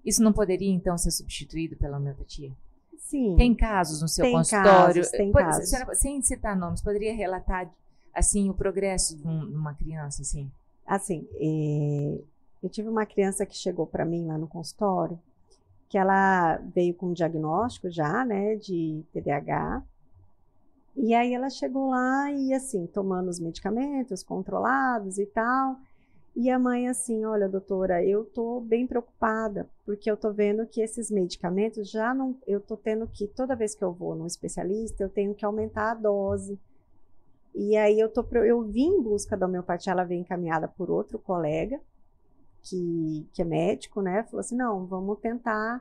Speaker 1: Isso não poderia, então, ser substituído pela homeopatia?
Speaker 2: Sim.
Speaker 1: Tem casos no seu consultório?
Speaker 2: Tem casos.
Speaker 1: Sem citar nomes, poderia relatar, assim, o progresso de uma criança, assim?
Speaker 2: Assim, eu tive uma criança que chegou para mim lá no consultório, que ela veio com um diagnóstico já, né, de TDAH, e aí ela chegou lá e, assim, tomando os medicamentos controlados e tal, e a mãe assim, olha, doutora, eu tô bem preocupada, porque eu tô vendo que esses medicamentos eu tô tendo que, toda vez que eu vou num especialista, eu tenho que aumentar a dose. E aí eu vim em busca da homeopatia, ela veio encaminhada por outro colega, que é médico, né? Falou assim, não, vamos tentar.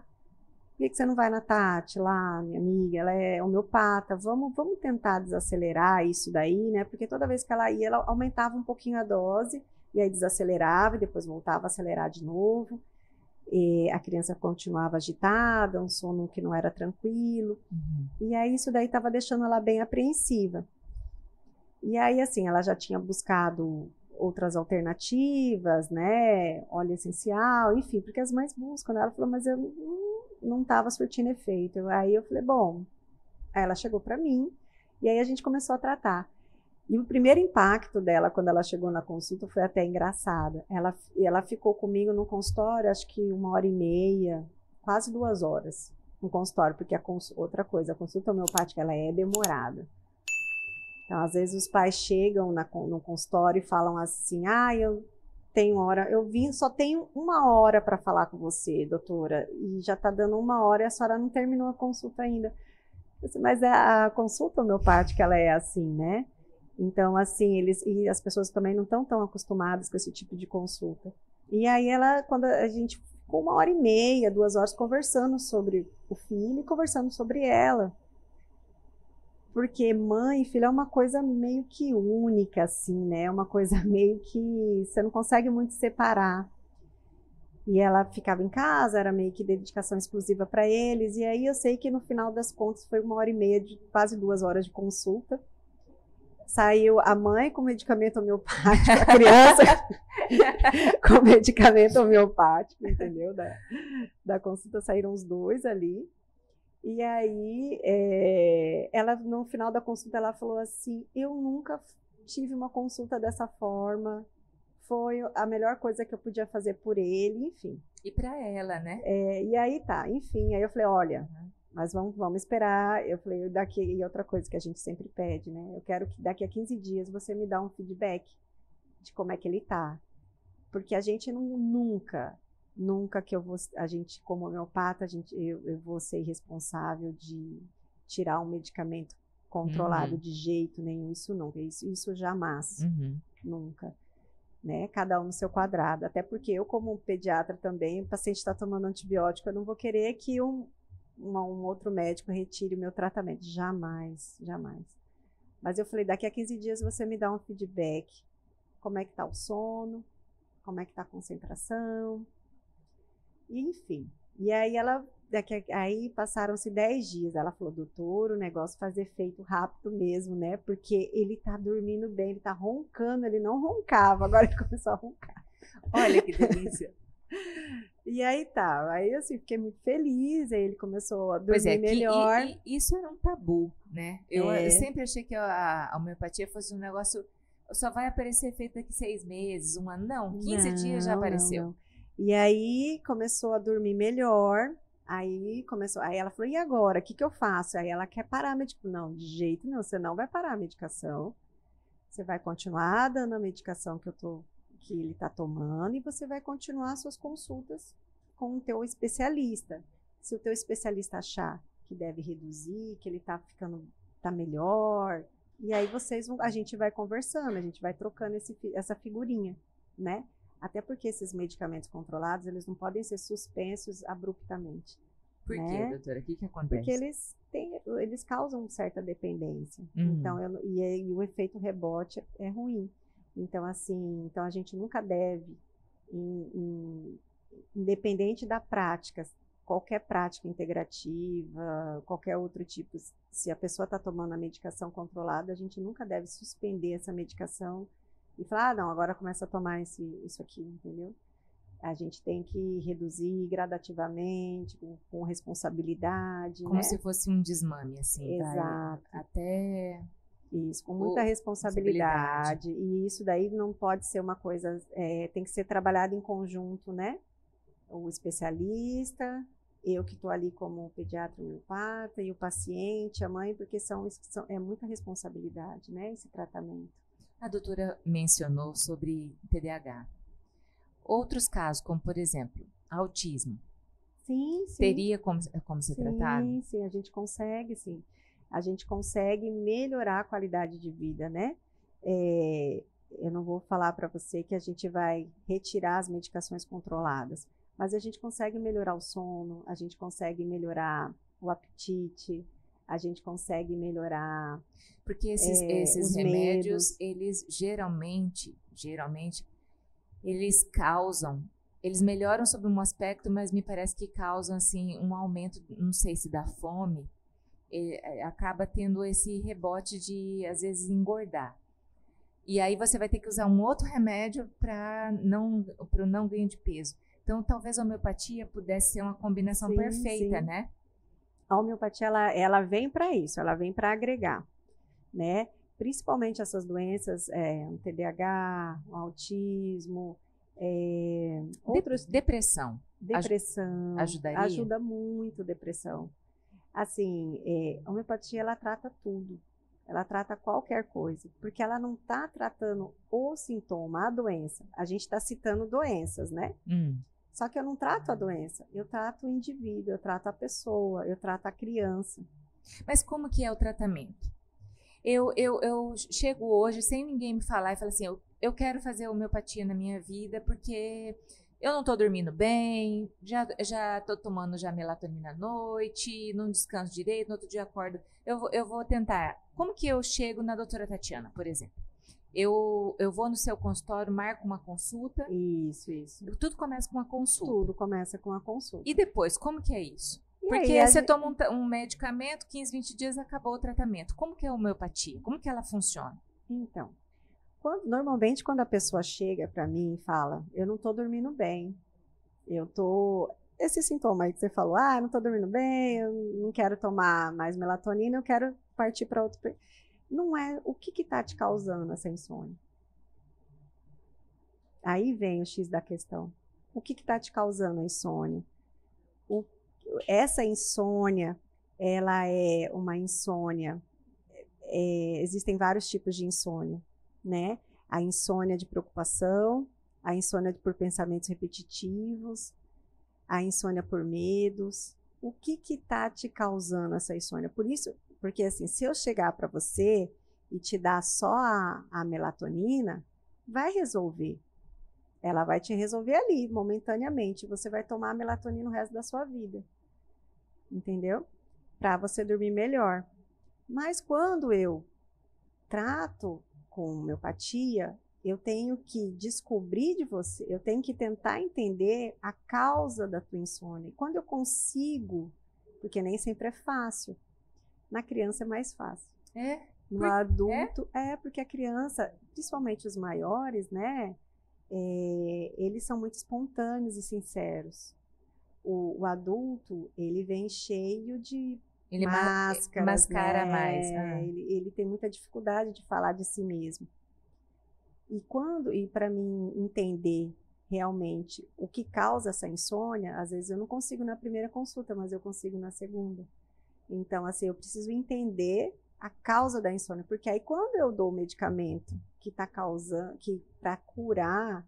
Speaker 2: Por que você não vai na Tati lá, minha amiga? Ela é homeopata, vamos tentar desacelerar isso daí, né? Porque toda vez que ela ia, ela aumentava um pouquinho a dose, e aí desacelerava, e depois voltava a acelerar de novo. E a criança continuava agitada, um sono que não era tranquilo. E aí isso daí estava deixando ela bem apreensiva. E aí, assim, ela já tinha buscado outras alternativas, né, óleo essencial, enfim, porque as mães buscam, né? Ela falou, mas eu não estava surtindo efeito. Aí eu falei, bom, aí ela chegou para mim, e aí a gente começou a tratar. E o primeiro impacto dela, quando ela chegou na consulta, foi até engraçado. Ela ficou comigo no consultório, acho que 1h30, quase 2 horas no consultório, porque outra coisa, a consulta homeopática, ela é demorada. Então, às vezes, os pais chegam no consultório e falam assim, eu tenho hora, só tenho 1 hora para falar com você, doutora, e já está dando 1 hora e a senhora não terminou a consulta ainda. Mas a consulta homeopática, ela é assim, né? Então, assim, e as pessoas também não estão tão acostumadas com esse tipo de consulta. E aí quando a gente ficou 1 hora e meia, 2 horas conversando sobre o filho e conversando sobre ela. Porque mãe e filho é uma coisa meio que única, assim, né? É uma coisa meio que você não consegue muito separar. E ela ficava em casa, era meio que dedicação exclusiva para eles. E aí eu sei que no final das contas foi 1 hora e meia, quase 2 horas de consulta. Saiu a mãe com medicamento homeopático, a criança com medicamento homeopático, entendeu? Da consulta saíram os dois ali. E aí, ela, no final da consulta, ela falou assim, eu nunca tive uma consulta dessa forma, foi a melhor coisa que eu podia fazer por ele, enfim.
Speaker 1: E para ela, né?
Speaker 2: E aí tá, enfim, aí eu falei, olha, mas vamos esperar, eu falei, e outra coisa que a gente sempre pede, né, eu quero que daqui a 15 dias você me dá um feedback de como é que ele tá, porque a gente nunca que a gente, como homeopata, eu vou ser responsável de tirar um medicamento controlado de jeito nenhum, isso nunca, isso jamais, nunca, né? Cada um no seu quadrado, até porque eu, como pediatra também, o paciente está tomando antibiótico, eu não vou querer que um outro médico retire o meu tratamento, jamais, jamais. Mas eu falei, daqui a 15 dias você me dá um feedback, como é que tá o sono, como é que tá a concentração, enfim. E aí aí passaram-se 10 dias. Ela falou, doutor, o negócio faz efeito rápido mesmo, né? Porque ele tá dormindo bem, ele tá roncando, ele não roncava, agora ele começou a roncar.
Speaker 1: Olha que delícia.
Speaker 2: E aí tá, aí assim, fiquei muito feliz, aí ele começou a dormir melhor.
Speaker 1: E isso era um tabu, né? Eu sempre achei que a homeopatia fosse um negócio, só vai aparecer efeito daqui 6 meses, 1 ano. Não, 15 dias já apareceu.
Speaker 2: Não. E aí começou a dormir melhor, aí ela falou, e agora, o que eu faço? Aí ela quer parar a medicação. Não, de jeito nenhum, você não vai parar a medicação, você vai continuar dando a medicação que ele está tomando e você vai continuar suas consultas com o teu especialista. Se o teu especialista achar que deve reduzir, que ele tá melhor, e aí a gente vai conversando, a gente vai trocando essa figurinha, né? Até porque esses medicamentos controlados, eles não podem ser suspensos abruptamente.
Speaker 1: Por quê, doutora? O que acontece?
Speaker 2: Porque eles causam certa dependência. Então, e o efeito rebote é ruim. Então, assim, a gente nunca deve, independente da prática, qualquer prática integrativa, qualquer outro tipo, se a pessoa está tomando a medicação controlada, a gente nunca deve suspender essa medicação e falar, não, agora começa a tomar isso aqui, entendeu? A gente tem que reduzir gradativamente, com responsabilidade.
Speaker 1: Como, né? Se fosse um desmame, assim.
Speaker 2: Exato.
Speaker 1: Até...
Speaker 2: Isso, com muita responsabilidade. E isso daí não pode ser uma coisa, tem que ser trabalhado em conjunto, né? O especialista, eu que estou ali como pediatra homeopata, e o paciente, a mãe, porque é muita responsabilidade, né? Esse tratamento.
Speaker 1: A doutora mencionou sobre TDAH. Outros casos, como por exemplo, autismo.
Speaker 2: Sim.
Speaker 1: Teria como ser tratado?
Speaker 2: Sim, a gente consegue, sim. A gente consegue melhorar a qualidade de vida, né? Eu não vou falar para você que a gente vai retirar as medicações controladas, mas a gente consegue melhorar o sono, a gente consegue melhorar o apetite, a gente consegue melhorar...
Speaker 1: Porque esses remédios, eles geralmente, eles melhoram sobre um aspecto, mas me parece que causam, assim, um aumento, não sei se da fome, acaba tendo esse rebote de, às vezes, engordar. E aí você vai ter que usar um outro remédio para o não ganho de peso. Então, talvez a homeopatia pudesse ser uma combinação perfeita, né?
Speaker 2: A homeopatia, ela vem para isso, ela vem para agregar, né? Principalmente essas doenças, o TDAH, o autismo,
Speaker 1: Depressão. Ajudaria?
Speaker 2: Ajuda muito depressão. Assim, a homeopatia, ela trata tudo. ela trata qualquer coisa, porque ela não está tratando o sintoma, a doença. A gente está citando doenças, né? Só que eu não trato a doença, eu trato o indivíduo, eu trato a pessoa, eu trato a criança.
Speaker 1: Mas como que é o tratamento? Eu chego hoje sem ninguém me falar e falo assim, eu quero fazer homeopatia na minha vida porque eu não estou dormindo bem, já estou tomando já melatonina à noite, não descanso direito, no outro dia acordo. Eu vou tentar. Como que eu chego na doutora Tatiana, por exemplo? Eu vou no seu consultório, marco uma consulta.
Speaker 2: Isso.
Speaker 1: Tudo começa com uma consulta.
Speaker 2: Tudo começa com a consulta.
Speaker 1: E depois, como que é isso?
Speaker 2: E
Speaker 1: Porque
Speaker 2: aí,
Speaker 1: você toma um medicamento, 15, 20 dias acabou o tratamento. Como que é a homeopatia? Como que ela funciona?
Speaker 2: Então, normalmente quando a pessoa chega para mim e fala, eu não estou dormindo bem, esse sintoma aí que você falou, eu não estou dormindo bem, eu não quero tomar mais melatonina, eu quero partir para outro. Não é o que está te causando essa insônia. Aí vem o X da questão. O que está te causando a insônia? Essa insônia, ela é uma insônia. Existem vários tipos de insônia, né? A insônia de preocupação, a insônia por pensamentos repetitivos, a insônia por medos. O que está te causando essa insônia? Porque assim, se eu chegar para você e te dar só a melatonina, vai resolver. Ela vai te resolver ali, momentaneamente. Você vai tomar a melatonina o resto da sua vida. Entendeu? Para você dormir melhor. Mas quando eu trato com homeopatia, eu tenho que descobrir de você, eu tenho que tentar entender a causa da tua insônia. E quando eu consigo, porque nem sempre é fácil, na criança é mais fácil. No adulto, porque a criança, principalmente os maiores, né, eles são muito espontâneos e sinceros. O adulto, ele vem cheio de máscaras,
Speaker 1: mascara
Speaker 2: né?
Speaker 1: mais.
Speaker 2: Ele tem muita dificuldade de falar de si mesmo. E para mim entender realmente o que causa essa insônia, às vezes eu não consigo na primeira consulta, mas eu consigo na segunda. Então, assim, eu preciso entender a causa da insônia, porque aí quando eu dou o medicamento que está causando, que para curar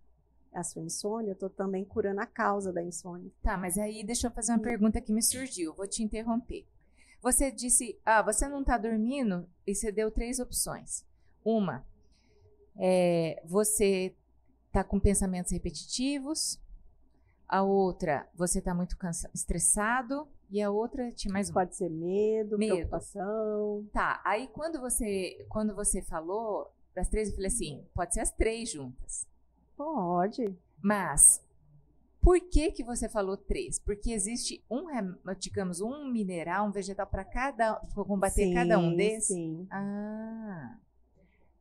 Speaker 2: a sua insônia, eu estou também curando a causa da insônia.
Speaker 1: Tá, mas aí deixa eu fazer uma pergunta que me surgiu, vou te interromper. Você disse, você não está dormindo e você deu 3 opções. Uma, você está com pensamentos repetitivos. A outra, você está muito estressado. E a outra tinha mais uma.
Speaker 2: Pode ser medo, preocupação.
Speaker 1: Tá, aí quando você falou das 3, eu falei assim, pode ser as 3 juntas.
Speaker 2: Pode.
Speaker 1: Mas, por que você falou 3? Porque existe digamos, um mineral, um vegetal para combater cada um desses?
Speaker 2: Sim.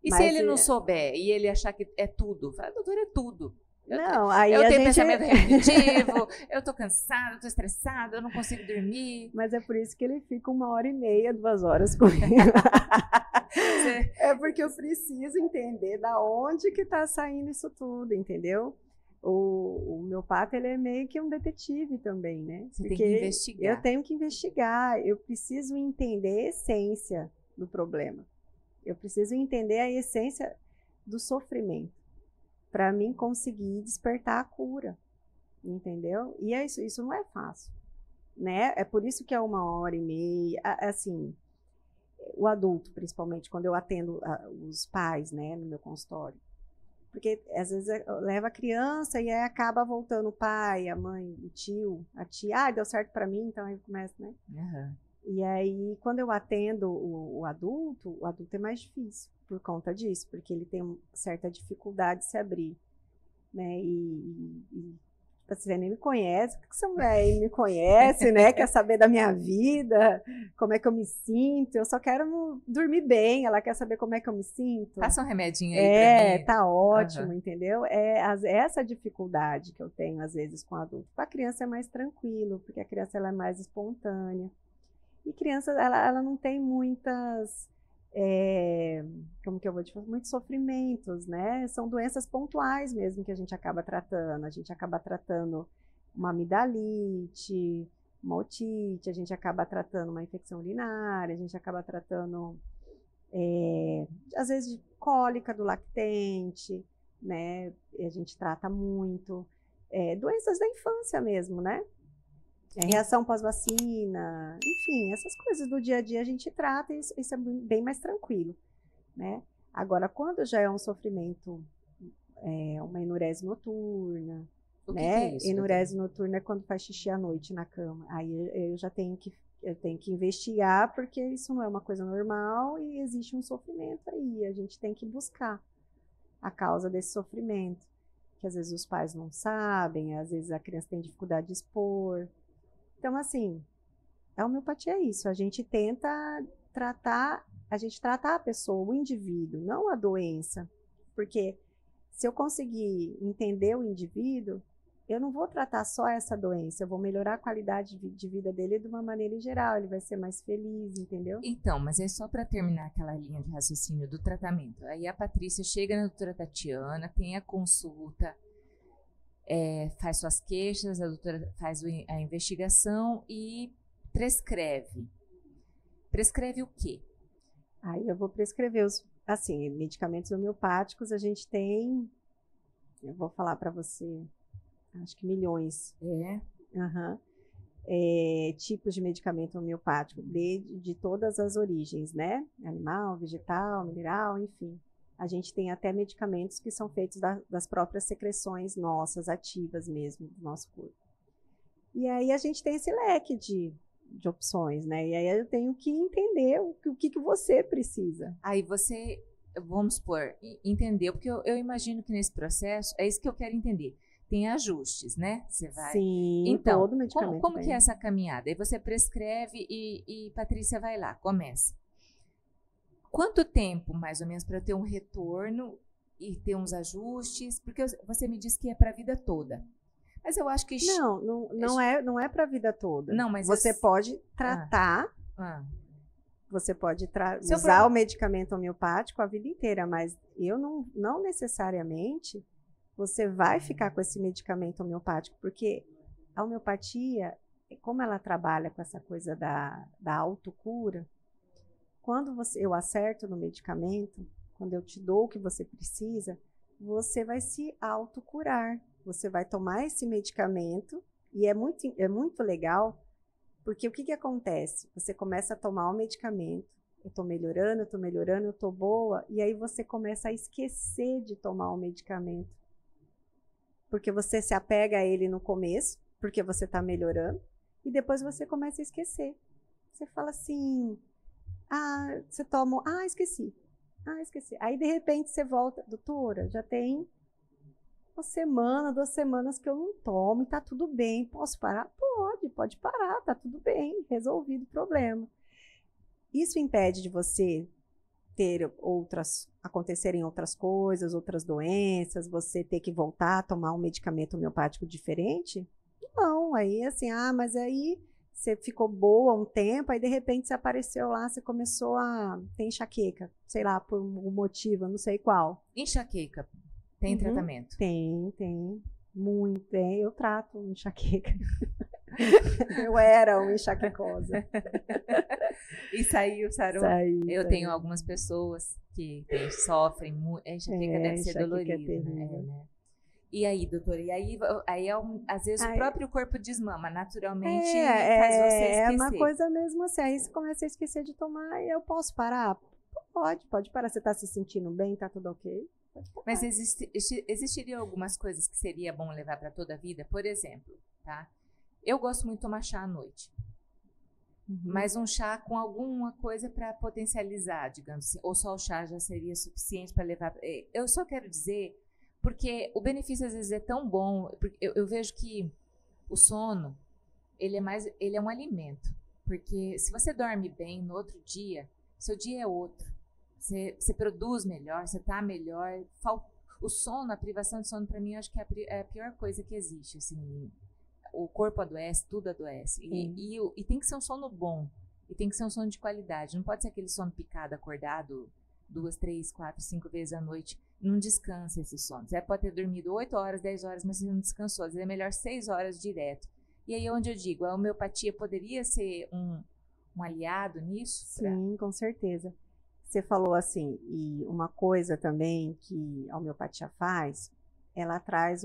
Speaker 1: E se ele não souber e ele achar que é tudo? Fala, doutor, é tudo. Eu tenho pensamento repetitivo, eu tô cansada, eu tô estressada, eu não consigo dormir.
Speaker 2: Mas é por isso que ele fica 1h30, 2 horas comigo. É porque eu preciso entender da onde que tá saindo isso tudo, entendeu? O homeopata, ele é meio que um detetive também, né?
Speaker 1: Você tem que investigar.
Speaker 2: Eu tenho que investigar, eu preciso entender a essência do problema. Eu preciso entender a essência do sofrimento, para mim conseguir despertar a cura, entendeu? E isso não é fácil, né? É por isso que é 1h30, assim, o adulto, principalmente, quando eu atendo os pais, né, no meu consultório. Porque, às vezes, leva a criança e aí acaba voltando o pai, a mãe, o tio, a tia. Deu certo para mim, então aí começa, né?
Speaker 1: Uhum.
Speaker 2: E aí, quando eu atendo o adulto é mais difícil por conta disso, porque ele tem certa dificuldade de se abrir, né? Você nem me conhece, por que essa mulher me conhece, né? Quer saber da minha vida, como é que eu me sinto? Eu só quero dormir bem, ela quer saber como é que eu me sinto.
Speaker 1: Passa um remedinho aí pra mim.
Speaker 2: Tá ótimo, entendeu? Essa dificuldade que eu tenho, às vezes, com adulto. Para a criança é mais tranquilo, porque a criança ela é mais espontânea. E criança, ela não tem muitas... como que eu vou te falar? Muitos sofrimentos, né? São doenças pontuais mesmo que a gente acaba tratando. A gente acaba tratando uma amidalite, uma otite, a gente acaba tratando uma infecção urinária, a gente acaba tratando Às vezes de cólica do lactente, né? A gente trata muito. Doenças da infância mesmo, né? Reação pós-vacina, enfim, essas coisas do dia a dia a gente trata e isso é bem mais tranquilo, né? Agora, quando já é um sofrimento, uma enurese noturna,
Speaker 1: O que
Speaker 2: né?
Speaker 1: que é isso,
Speaker 2: Enurese
Speaker 1: doutora?
Speaker 2: noturna é quando faz xixi à noite na cama. Aí eu já tenho que investigar, porque isso não é uma coisa normal e existe um sofrimento aí. A gente tem que buscar a causa desse sofrimento, que às vezes os pais não sabem, às vezes a criança tem dificuldade de expor. Então, assim, a homeopatia é isso. A gente tenta tratar a pessoa, o indivíduo, não a doença. Porque se eu conseguir entender o indivíduo, eu não vou tratar só essa doença, eu vou melhorar a qualidade de vida dele de uma maneira em geral, ele vai ser mais feliz, entendeu?
Speaker 1: Então, mas é só para terminar aquela linha de raciocínio do tratamento. Aí a Patrícia chega na doutora Tatiana, tem a consulta, faz suas queixas, a doutora faz a investigação e prescreve. Prescreve o quê?
Speaker 2: Aí eu vou prescrever assim, medicamentos homeopáticos, a gente tem, eu vou falar para você, acho que milhões. Uhum. Tipos de medicamento homeopático, de todas as origens, né? Animal, vegetal, mineral, enfim. A gente tem até medicamentos que são feitos das próprias secreções nossas, ativas mesmo, do nosso corpo. E aí a gente tem esse leque de opções, né? E aí eu tenho que entender o que você precisa.
Speaker 1: Aí você, vamos supor, entendeu, porque eu imagino que nesse processo, é isso que eu quero entender. Tem ajustes, né? Você vai.
Speaker 2: Sim,
Speaker 1: então,
Speaker 2: todo medicamento.
Speaker 1: Como que é essa caminhada? Aí você prescreve e Patrícia vai lá, começa. Quanto tempo, mais ou menos, para eu ter um retorno e ter uns ajustes? Porque você me disse que é para a vida toda. Mas eu acho que...
Speaker 2: Não é para a vida toda.
Speaker 1: Não, mas
Speaker 2: você pode tratar... Você pode usar o medicamento homeopático a vida inteira, mas não necessariamente você vai ficar com esse medicamento homeopático, porque a homeopatia, como ela trabalha com essa coisa da autocura, quando eu acerto no medicamento, quando eu te dou o que você precisa, você vai se autocurar. Você vai tomar esse medicamento e é muito legal, porque o que acontece? Você começa a tomar o medicamento, eu estou melhorando, eu estou boa, e aí você começa a esquecer de tomar o medicamento. Porque você se apega a ele no começo, porque você está melhorando, e depois você começa a esquecer. Você fala assim, você toma, esqueci. Esqueci. Aí, de repente, você volta, doutora, já tem uma semana, 2 semanas que eu não tomo e tá tudo bem. Posso parar? Pode parar, tá tudo bem, resolvido o problema. Isso impede de você acontecerem outras coisas, outras doenças, você ter que voltar a tomar um medicamento homeopático diferente? Não, aí assim, mas aí você ficou boa um tempo, aí de repente você apareceu lá, você começou a ter enxaqueca, sei lá, por um motivo, eu não sei qual.
Speaker 1: Enxaqueca, tem tratamento?
Speaker 2: Tem, muito, eu trato enxaqueca. Eu era uma enxaquecosa.
Speaker 1: E saiu, sarou? Eu tenho algumas pessoas que sofrem muito. A enxaqueca deve ser dolorida, né? E aí, doutora? E aí às vezes o próprio corpo desmama, naturalmente faz você esquecer.
Speaker 2: É uma coisa mesmo assim. Aí você começa a esquecer de tomar e eu posso parar? Pode parar. Você está se sentindo bem? Está tudo ok?
Speaker 1: Mas existiriam algumas coisas que seria bom levar para toda a vida? Por exemplo, tá? Eu gosto muito de tomar chá à noite. Mas um chá com alguma coisa para potencializar, digamos assim. Ou só o chá já seria suficiente para levar... Eu só quero dizer... Porque o benefício às vezes é tão bom, eu vejo que o sono, ele é um alimento. Porque se você dorme bem no outro dia, seu dia é outro. Você produz melhor, você está melhor. O sono, a privação de sono, para mim, eu acho que é a pior coisa que existe. Assim, o corpo adoece, tudo adoece. E tem que ser um sono bom. E tem que ser um sono de qualidade. Não pode ser aquele sono picado, acordado 2, 3, 4, 5 vezes à noite. Não descansa esse sono. Você pode ter dormido 8 horas, 10 horas, mas você não descansou. Às vezes é melhor 6 horas direto. E aí é onde eu digo, a homeopatia poderia ser um aliado nisso?
Speaker 2: Sim, com certeza. Você falou assim, e uma coisa também que a homeopatia faz, ela traz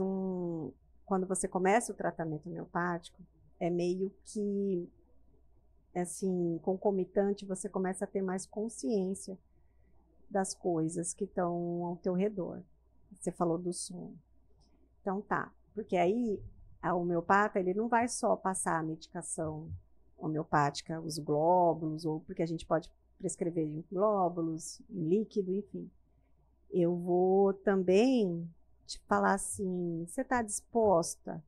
Speaker 2: quando você começa o tratamento homeopático, é meio que, assim, concomitante, você começa a ter mais consciência das coisas que estão ao teu redor. Você falou do sono. Então tá, porque aí a homeopata, ele não vai só passar a medicação homeopática, os glóbulos, ou porque a gente pode prescrever em glóbulos, em líquido, enfim. Eu vou também te falar assim, você está disposta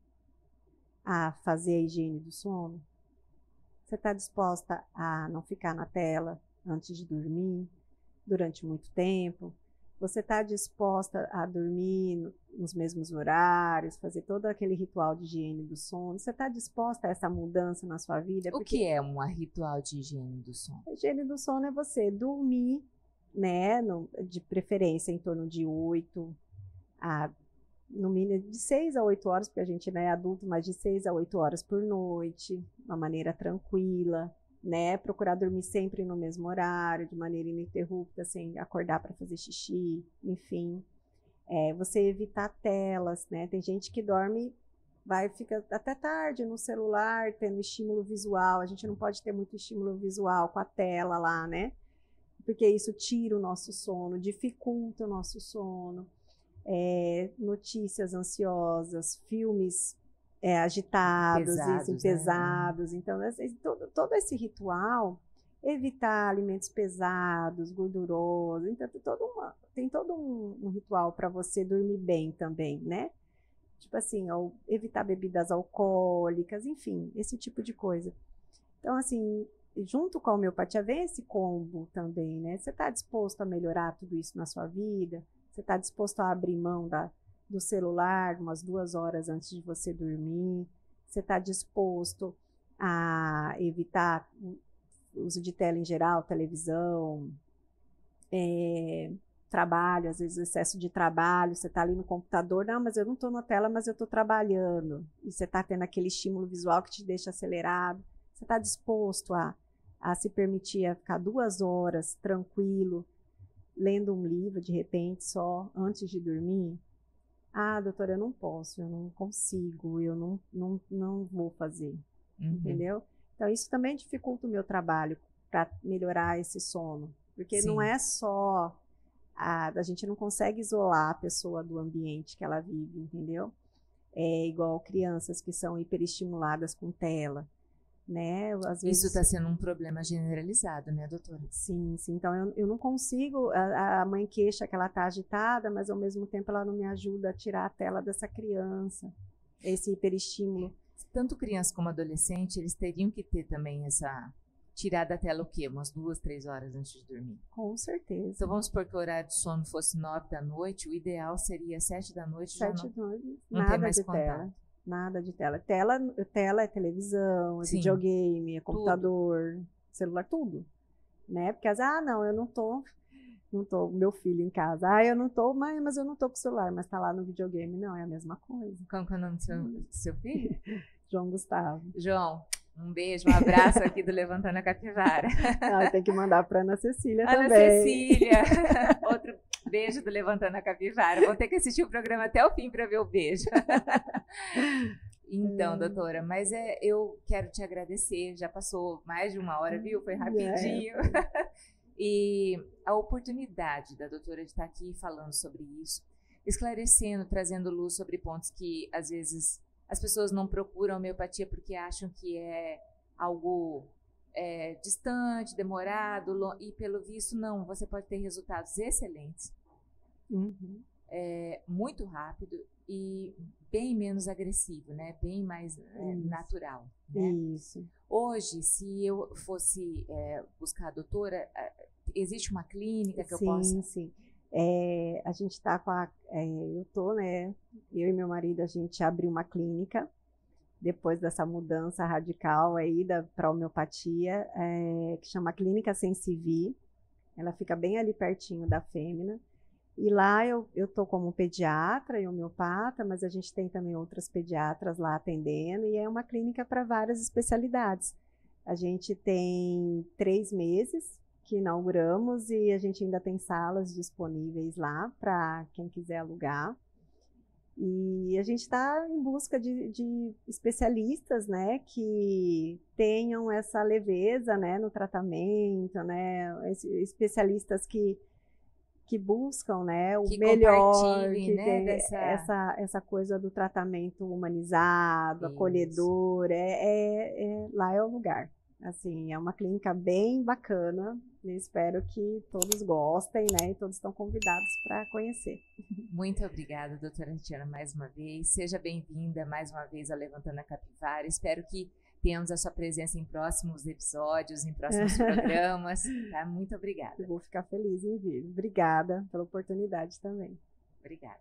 Speaker 2: a fazer a higiene do sono? Você está disposta a não ficar na tela antes de dormir durante muito tempo? Você está disposta a dormir nos mesmos horários, fazer todo aquele ritual de higiene do sono? Você está disposta a essa mudança na sua vida?
Speaker 1: O que é um ritual de higiene do sono?
Speaker 2: A higiene do sono é você dormir, né, de preferência em torno de 8 a, no mínimo, de 6 a 8 horas, porque a gente não é adulto, mas de 6 a 8 horas por noite, de uma maneira tranquila, né? Procurar dormir sempre no mesmo horário, de maneira ininterrupta, sem acordar para fazer xixi, enfim. Você evitar telas, né? Tem gente que dorme, fica até tarde no celular, tendo estímulo visual. A gente não pode ter muito estímulo visual com a tela lá, né? Porque isso tira o nosso sono, dificulta o nosso sono. Notícias ansiosas, filmes agitados, pesados. Né? Então, todo esse ritual, evitar alimentos pesados, gordurosos. Então, tem todo um ritual para você dormir bem também, né? Tipo assim, evitar bebidas alcoólicas, enfim, esse tipo de coisa. Então, assim, junto com a homeopatia vem esse combo também, né? Você está disposto a melhorar tudo isso na sua vida? Você está disposto a abrir mão do celular umas 2 horas antes de você dormir? Você está disposto a evitar o uso de tela em geral, televisão, trabalho, às vezes excesso de trabalho, você está ali no computador, não, mas eu não estou na tela, mas eu estou trabalhando, e você está tendo aquele estímulo visual que te deixa acelerado. Você está disposto a se permitir a ficar 2 horas tranquilo, lendo um livro, de repente, só antes de dormir? Ah, doutora, eu não posso, eu não consigo, eu não vou fazer, entendeu? Então, isso também dificulta o meu trabalho para melhorar esse sono, porque não é só a gente não consegue isolar a pessoa do ambiente que ela vive, entendeu? É igual crianças que são hiperestimuladas com tela, né? Às vezes...
Speaker 1: Isso está sendo um problema generalizado, né, doutora?
Speaker 2: Sim, sim. Então, eu não consigo... A mãe queixa que ela está agitada, mas ao mesmo tempo ela não me ajuda a tirar a tela dessa criança, esse hiperestímulo.
Speaker 1: Tanto criança como adolescente, eles teriam que ter também essa... Tirar da tela o quê? Umas 2, 3 horas antes de dormir?
Speaker 2: Com certeza.
Speaker 1: Então vamos supor que o horário de sono fosse 9 da noite, o ideal seria 7 da noite.
Speaker 2: 7 da noite,
Speaker 1: não ter mais contato.
Speaker 2: Tela. Nada de tela. Tela é televisão, é videogame, é computador, celular, tudo. Né? Porque não, eu não tô, meu filho em casa. Eu não tô, mãe, mas eu não tô com o celular, mas tá lá no videogame. Não, é a mesma coisa.
Speaker 1: Qual que é o nome do seu filho?
Speaker 2: João Gustavo.
Speaker 1: João, um beijo, um abraço aqui do Levantando a Capivara.
Speaker 2: Tem que mandar para Ana Cecília também.
Speaker 1: Ana Cecília, outro beijo do Levantando a Capivara. Vou ter que assistir o programa até o fim para ver o beijo. Então, doutora, mas eu quero te agradecer. Já passou mais de 1 hora, viu? Foi rapidinho. E a oportunidade da doutora de estar aqui falando sobre isso, esclarecendo, trazendo luz sobre pontos que, às vezes, as pessoas não procuram homeopatia porque acham que é algo distante, demorado, e pelo visto, não. Você pode ter resultados excelentes, muito rápido e bem menos agressivo, né? Bem mais natural. Né?
Speaker 2: Isso.
Speaker 1: Hoje, se eu fosse buscar a doutora, existe uma clínica que eu possa...
Speaker 2: Sim. A gente está com eu e meu marido, a gente abriu uma clínica depois dessa mudança radical aí para a homeopatia, que chama Clínica Sensivi. Ela fica bem ali pertinho da Fêmea. E lá eu tô como pediatra e homeopata, mas a gente tem também outras pediatras lá atendendo, e é uma clínica para várias especialidades. A gente tem 3 meses que inauguramos e a gente ainda tem salas disponíveis lá para quem quiser alugar. E a gente está em busca de especialistas, né, que tenham essa leveza, né, no tratamento, né, especialistas que buscam, né, o
Speaker 1: que
Speaker 2: melhor, que
Speaker 1: né,
Speaker 2: tem essa coisa do tratamento humanizado, acolhedor, lá é o lugar. Assim, é uma clínica bem bacana, eu espero que todos gostem, né, e todos estão convidados para conhecer.
Speaker 1: Muito obrigada, doutora Tatiana, mais uma vez. Seja bem-vinda mais uma vez ao Levantando a Capivara. Espero que tenhamos a sua presença em próximos episódios, em próximos programas. Tá? Muito obrigada.
Speaker 2: Eu vou ficar feliz em vir. Obrigada pela oportunidade também.
Speaker 1: Obrigada.